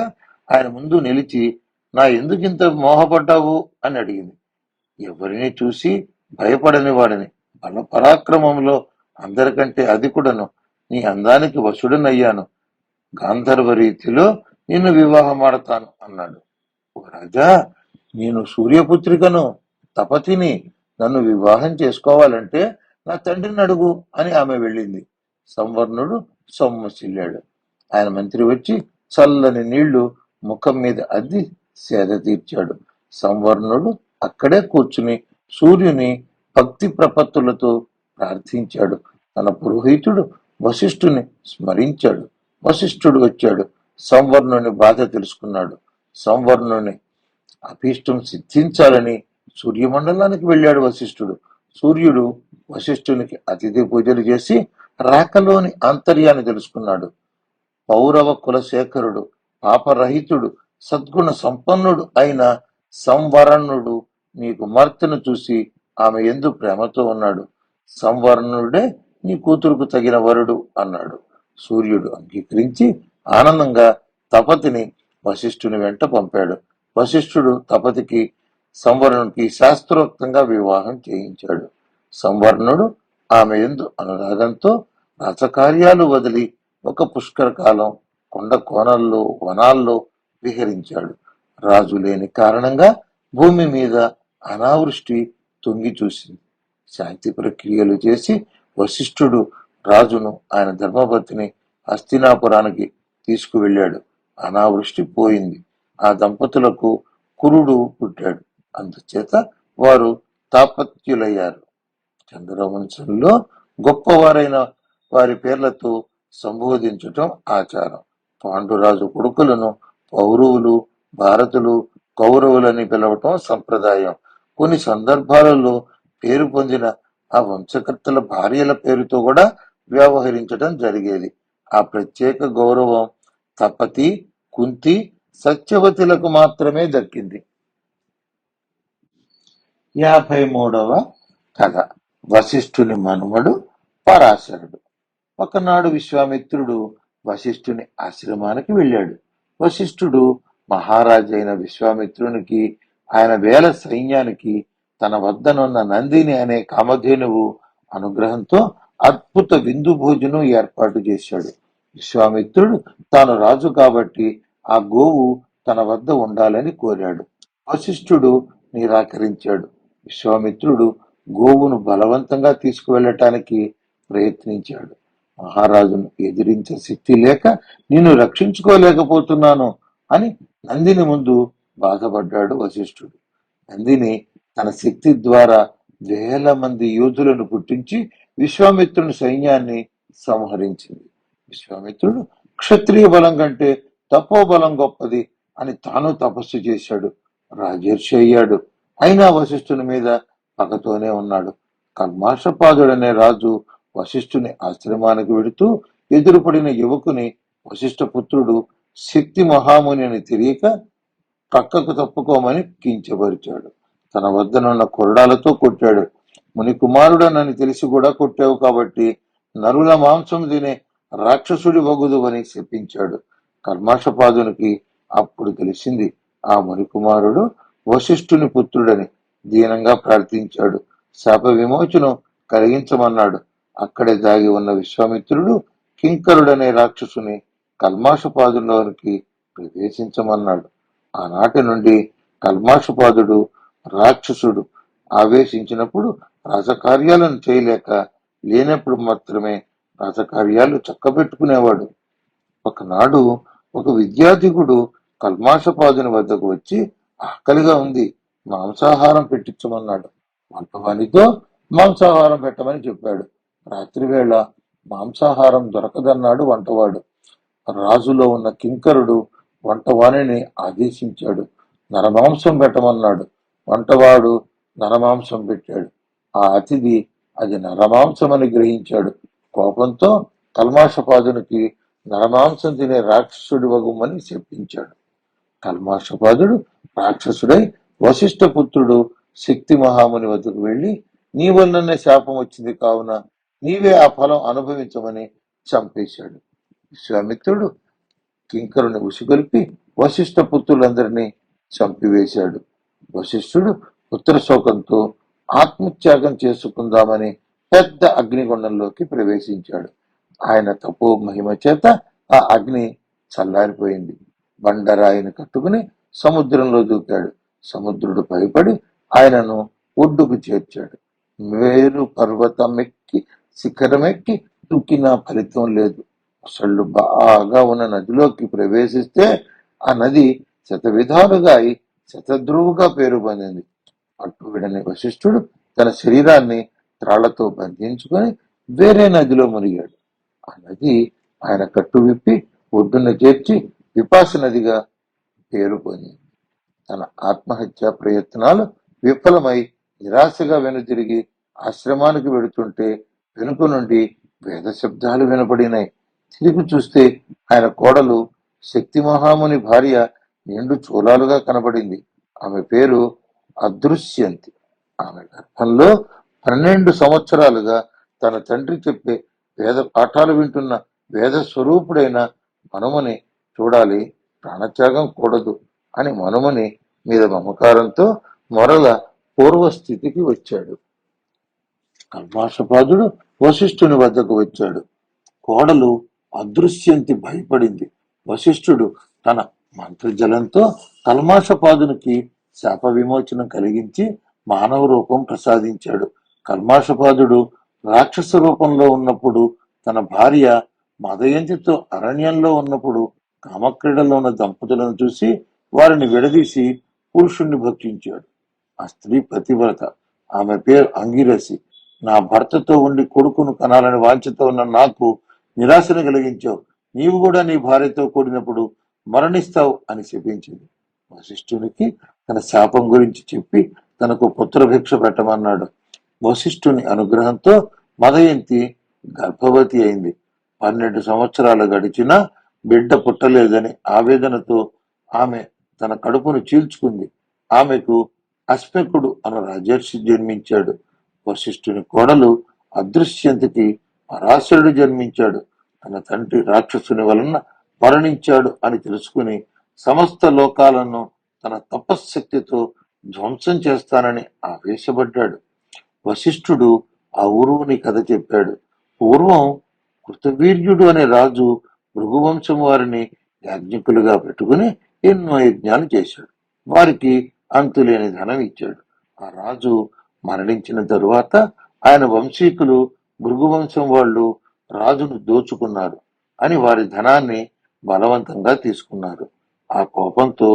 [SPEAKER 1] ఆయన ముందు నిలిచి, నా ఎందుకింత మోహపడ్డావు అని అడిగింది. ఎవరిని చూసి భయపడని వాడిని, బల పరాక్రమంలో అందరికంటే అధికుడను, నీ అందానికి వశుడనయ్యాను. గాంధర్వ రీతిలో నిన్ను వివాహమాడతాను అన్నాడు. ఓ రాజా, నేను సూర్యపుత్రికను, తపతిని. నన్ను వివాహం చేసుకోవాలంటే నా తండ్రిని అడుగు అని ఆమె వెళ్ళింది. సంవర్ణుడు సొమ్మసిల్లాడు. ఆయన మంత్రి వచ్చి చల్లని నీళ్లు ముఖం మీద అద్ది సేద తీర్చాడు. సంవర్ణుడు అక్కడే కూర్చుని సూర్యుని భక్తి ప్రపత్తులతో ప్రార్థించాడు. తన పురోహితుడు వశిష్ఠుని స్మరించాడు. వశిష్ఠుడు వచ్చాడు. సంవర్ణుని బాధ తెలుసుకున్నాడు. సంవర్ణుని అభీష్టం సిద్ధించాలని సూర్యమండలానికి వెళ్ళాడు వశిష్ఠుడు. సూర్యుడు వశిష్ఠునికి అతిథి పూజలు చేసి రాకలోని ఆంతర్యాన్ని తెలుసుకున్నాడు. పౌరవ కులశేఖరుడు, పాపరహితుడు, సద్గుణ సంపన్నుడు అయిన సంవరణుడు నీ కుమార్తెను చూసి ఆమె ఎందు ప్రేమతో ఉన్నాడు. సంవరణుడే నీ కూతురుకు తగిన వరుడు అన్నాడు. సూర్యుడు అంగీకరించి ఆనందంగా తపతిని వశిష్ఠుని వెంట పంపాడు. వశిష్ఠుడు తపతికి సంవరణుడికి శాస్త్రోక్తంగా వివాహం చేయించాడు. సంవరణుడు ఆమె యందు అనురాగంతో రాజకార్యాలు వదిలి ఒక పుష్కర కాలం కొండ కోణల్లో, వనాల్లో విహరించాడు. రాజు లేని కారణంగా భూమి మీద అనావృష్టి తొంగి చూసింది. శాంతి ప్రక్రియలు చేసి వశిష్ఠుడు రాజును, ఆయన ధర్మపత్ని హస్తినాపురానికి తీసుకువెళ్ళాడు. అనావృష్టి పోయింది. ఆ దంపతులకు కురుడు పుట్టాడు. అందుచేత వారు తాపత్యులయ్యారు. చంద్రవంశంలో గొప్పవారైన వారి పేర్లతో సంబోధించటం ఆచారం. పాండురాజు కొడుకులను పౌరవులు, భారతులు, కౌరవులని పిలవటం సంప్రదాయం. కొన్ని సందర్భాలలో పేరు పొందిన ఆ వంశకర్తల భార్యల పేరుతో కూడా వ్యవహరించడం జరిగేది. ఆ ప్రత్యేక గౌరవం తపతి, కుంతి, సత్యవతులకు మాత్రమే దక్కింది. 53వ కథ. వశిష్ఠుని మనుమడు పరాశరుడు. ఒకనాడు విశ్వామిత్రుడు వశిష్ఠుని ఆశ్రమానికి వెళ్ళాడు. వశిష్ఠుడు మహారాజైన విశ్వామిత్రునికి, ఆయన వేల సైన్యానికి తన వద్దనున్న నందిని అనే కామధేనువు అనుగ్రహంతో అద్భుత విందు భోజనం ఏర్పాటు చేశాడు. విశ్వామిత్రుడు తాను రాజు కాబట్టి ఆ గోవు తన వద్ద ఉండాలని కోరాడు. వశిష్ఠుడు నిరాకరించాడు. విశ్వామిత్రుడు గోవును బలవంతంగా తీసుకువెళ్ళటానికి ప్రయత్నించాడు. మహారాజును ఎదిరించే శక్తి లేక నిన్ను రక్షించుకోలేకపోతున్నాను అని నందిని ముందు బాధపడ్డాడు వశిష్ఠుడు. నందిని తన శక్తి ద్వారా వేల మంది యోధులను పుట్టించి విశ్వామిత్రుని సైన్యాన్ని సంహరించింది. విశ్వామిత్రుడు క్షత్రియ బలం కంటే తపోబలం గొప్పది అని తాను తపస్సు చేశాడు. రాజర్షి అయ్యాడు. అయినా వశిష్ఠుని మీద పగతోనే ఉన్నాడు. కర్మాషపాదుడనే రాజు వశిష్ఠుని ఆశ్రమానికి వెడుతూ ఎదురుపడిన యువకుని వశిష్ఠ పుత్రుడు శక్తి మహాముని అని తెలియక పక్కకు తప్పుకోమని కించపరిచాడు. తన వద్దనున్న కొరడాలతో కొట్టాడు. ముని కుమారుడనని తెలిసి కూడా కొట్టావు కాబట్టి నరుల మాంసం తినే రాక్షసుడి వగుదు అని శపించాడు. కర్మాషపాదునికి అప్పుడు తెలిసింది ఆ ముని కుమారుడు వశిష్ఠుని పుత్రుడని. దీనంగా ప్రార్థించాడు. శాప విమోచనం కలిగించమన్నాడు. అక్కడే దాగి ఉన్న విశ్వామిత్రుడు కింకరుడనే రాక్షసుని కల్మాషపాదులోనికి ప్రవేశించమన్నాడు. ఆనాటి నుండి కల్మాషపాదుడు రాక్షసుడు ఆవేశించినప్పుడు రాజకార్యాలను చేయలేక, లేనప్పుడు మాత్రమే రాజకార్యాలు చక్కబెట్టుకునేవాడు. ఒకనాడు ఒక విద్యాధికుడు కల్మాషపాదుని వద్దకు వచ్చి, ఆకలిగా ఉంది, మాంసాహారం పెట్టించమన్నాడు. వంటవానితో మాంసాహారం పెట్టమని చెప్పాడు. రాత్రివేళ మాంసాహారం దొరకదన్నాడు వంటవాడు. రాజులో ఉన్న కింకరుడు వంటవాణిని ఆదేశించాడు. నరమాంసం పెట్టమన్నాడు. వంటవాడు నరమాంసం పెట్టాడు. ఆ అతిథి అది నరమాంసమని గ్రహించాడు. కోపంతో కల్మాషపాదునికి నరమాంసం తినే రాక్షసుడి వగుమని చెప్పించాడు. కల్మాషపాదుడు రాక్షసుడై వశిష్ఠ పుత్రుడు శక్తి మహాముని వద్దకు వెళ్లి, నీ వల్లనే శాపం వచ్చింది కావున నీవే ఆ ఫలం అనుభవించమని చంపేశాడు. విశ్వామిత్రుడు కింకరుని ఉసిగొల్పి వశిష్ఠ పుత్రులందరినీ చంపివేశాడు. వశిష్ఠుడు పుత్ర శోకంతో ఆత్మత్యాగం చేసుకుందామని పెద్ద అగ్నిగుండంలోకి ప్రవేశించాడు. ఆయన తపో మహిమ చేత ఆ అగ్ని చల్లారిపోయింది. బండరాయిని కట్టుకుని సముద్రంలో దూకాడు. సముద్రుడు భయపడి ఆయనను ఒడ్డుకు చేర్చాడు. మేరు పర్వతమెక్కి శిఖరమెక్కి దూకినా ఫలితం లేదు. అసలు బాగా ఉన్న నదిలోకి ప్రవేశిస్తే ఆ నది శతవిధాలుగా అయి శతధ్రువుగా పేరు పొందింది. పట్టు విడని వశిష్ఠుడు తన శరీరాన్ని త్రాళ్లతో బంధించుకొని వేరే నదిలో మునిగాడు. ఆ నది ఆయన కట్టు విప్పి ఒడ్డున చేర్చి విపాస నదిగా పేరు పొందింది. తన ఆత్మహత్యా ప్రయత్నాలు విఫలమై నిరాశగా వెనుతిరిగి ఆశ్రమానికి వెడుతుంటే వెనుక నుండి వేద శబ్దాలు వినపడినాయి. తిరిగి చూస్తే ఆయన కోడలు శక్తి మహాముని భార్య నిండు చూలాలుగా కనబడింది. ఆమె పేరు అదృశ్యంతి. ఆమె గర్భంలో 12 సంవత్సరాలుగా తన తండ్రి చెప్పే వేద పాఠాలు వింటున్న వేద స్వరూపుడైన మనుమని చూడాలి, ప్రాణత్యాగం కూడదు అని మనుమని మీద మమకారంతో మరల పూర్వస్థితికి వచ్చాడు. కల్మాషపాదుడు వశిష్ఠుని వద్దకు వచ్చాడు. కోడలు అదృశ్యంతి భయపడింది. వశిష్ఠుడు తన మంత్రజలంతో కల్మాషపాదునికి శాప విమోచనం కలిగించి మానవ రూపం ప్రసాదించాడు. కల్మాషపాదుడు రాక్షస రూపంలో ఉన్నప్పుడు తన భార్య మదయంతితో అరణ్యంలో ఉన్నప్పుడు కామక్రీడలో ఉన్న దంపతులను చూసి వారిని విడదీసి పురుషుణ్ణి భక్షించాడు. ఆ స్త్రీ పతివ్రత. ఆమె పేరు అంగిరసి. నా భర్తతో ఉండి కొడుకును కనాలని వాంఛతో ఉన్న నాకు నిరాశను కలిగించావు. నీవు కూడా నీ భార్యతో కూడినప్పుడు మరణిస్తావు అని శపించింది. వశిష్ఠునికి తన శాపం గురించి చెప్పి తనకు పుత్రభిక్ష పెట్టమన్నాడు. వశిష్ఠుని అనుగ్రహంతో మదయంతి గర్భవతి అయింది. 12 సంవత్సరాలు గడిచినా బిడ్డ పుట్టలేదని ఆవేదనతో ఆమె తన కడుపును చీల్చుకుంది. ఆమెకు అశ్వకుడు అను రాజర్షి జన్మించాడు. వశిష్ఠుని కోడలు అదృశ్యంతికి పరాశరుడు జన్మించాడు. తన తండ్రి రాక్షసుని వలన మరణించాడు అని తెలుసుకుని సమస్త లోకాలను తన తపశ్శక్తితో ధ్వంసం చేస్తానని ఆవేశపడ్డాడు. వశిష్ఠుడు ఆ ఊరువుని కథ చెప్పాడు. పూర్వం కృతవీర్యుడు అనే రాజు భృగువంశం వారిని యాజ్ఞికులుగా పెట్టుకుని ఎన్నో యజ్ఞాలు చేశాడు. వారికి అంతులేని ధనం ఇచ్చాడు. ఆ రాజు మరణించిన తరువాత ఆయన వంశీకులు భృగువంశం వాళ్ళు రాజును దోచుకున్నారు అని వారి ధనాన్ని బలవంతంగా తీసుకున్నారు. ఆ కోపంతో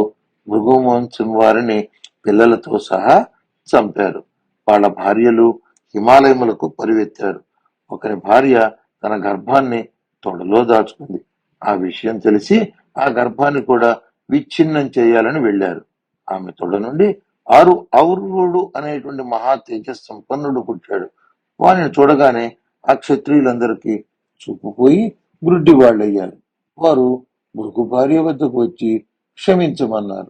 [SPEAKER 1] భృగువంశం వారిని పిల్లలతో సహా చంపారు. వాళ్ళ భార్యలు హిమాలయములకు పరివెత్తారు. ఒకరి భార్య తన గర్భాన్ని తొడలో దాచుకుంది. ఆ విషయం తెలిసి ఆ గర్భాన్ని కూడా విచ్ఛిన్నం చేయాలని వెళ్లారు. ఆమె తొడ నుండి ఔర్వుడు అనేటువంటి మహా తేజస్ సంపన్నుడు పుట్టాడు. వారిని చూడగానే ఆ క్షత్రియులందరికీ చూపుపోయి గుడ్డి వాళ్ళయ్యారు. వారు భృగు భార్య వద్దకు వచ్చి క్షమించమన్నారు.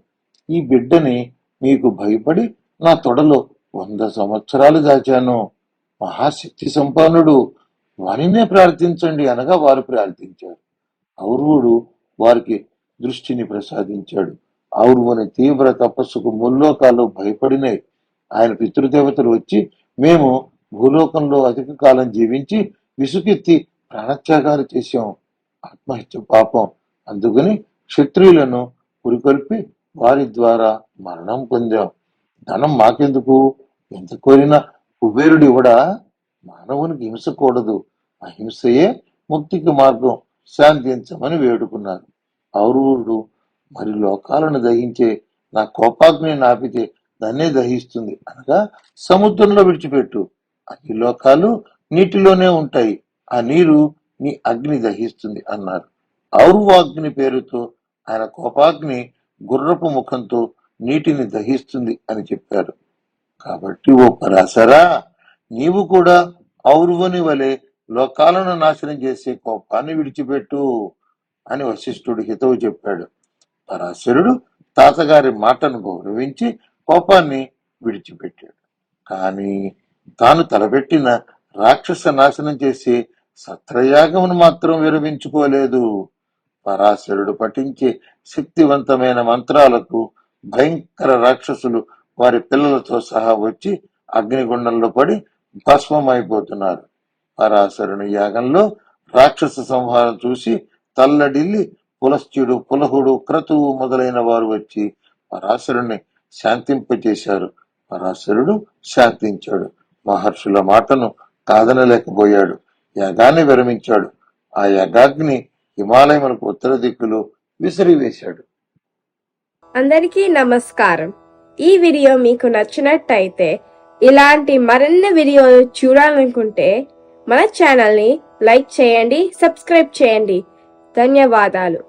[SPEAKER 1] ఈ బిడ్డని మీకు భయపడి నా తొడలో 100 సంవత్సరాలు దాచాను. మహాశక్తి సంపన్నుడు, వారినే ప్రార్థించండి అనగా వారు ప్రార్థించారు. ఔర్వుడు వారికి దృష్టిని ప్రసాదించాడు. ఔర్వుని తీవ్ర తపస్సుకు ముల్లోకాలు భయపడినాయి. ఆయన పితృదేవతలు వచ్చి మేము భూలోకంలో అధిక కాలం జీవించి విసుకెత్తి ప్రాణత్యాగాలు చేశాం, ఆత్మహత్య పాపం, అందుకని క్షత్రియులను పురికొల్పి వారి ద్వారా మరణం పొందాం. ధనం మాకెందుకు, ఎంత కోరినా కుబేరుడు ఇవ్వడా? మానవునికి హింసకూడదు, అహింసయే ముక్తికి మార్గం, శాంతించమని వేడుకున్నారు. ఔర్వుడు మరి లోకాలను దహించే నా కోపాగ్ని నాపితే దాన్నే దహిస్తుంది అనగా సముద్రంలో విడిచిపెట్టు, అన్ని లోకాలు నీటిలోనే ఉంటాయి, ఆ నీరు నీ అగ్ని దహిస్తుంది అన్నారు. ఔర్వాగ్ని పేరుతో ఆయన కోపాగ్ని గుర్రపు ముఖంతో నీటిని దహిస్తుంది అని చెప్పారు. కాబట్టి ఓ పరాశరా, నీవు కూడా ఔర్వుని వలె లోకాలను నాశనం చేసే కోపాన్ని విడిచిపెట్టు అని వశిష్ఠుడు హితవు చెప్పాడు. పరాశరుడు తాతగారి మాటను గౌరవించి కోపాన్ని విడిచిపెట్టాడు. కానీ తాను తలపెట్టిన రాక్షస నాశనం చేసే సత్రయాగమును మాత్రం విరమించుకోలేదు. పరాశరుడు పఠించే శక్తివంతమైన మంత్రాలకు భయంకర రాక్షసులు వారి పిల్లలతో సహా వచ్చి అగ్నిగుండంలో పడి భస్మమైపోతున్నారు. పరాశరుని యాగంలో రాక్షస సంహారం చూసి తల్లడిల్లి పులస్త్యుడు, పులహుడు, క్రతువు మొదలైన వారు వచ్చి పరాశరుని శాంతింపచేశారు. పరాశరుడు శాంతించాడు. మహర్షుల మాటను కాదనలేకపోయాడు. యాగాన్ని విరమించాడు. ఆ యాగాగ్ని హిమాలయములకు ఉత్తర దిక్కులో విసిరివేశాడు.
[SPEAKER 2] అందరికీ నమస్కారం. ఈ వీడియో మీకు నచ్చినట్టయితే ఇలాంటి మరిన్ని వీడియోలు చూడాలనుకుంటే మన ఛానల్ని లైక్ చేయండి, సబ్స్క్రైబ్ చేయండి. ధన్యవాదాలు.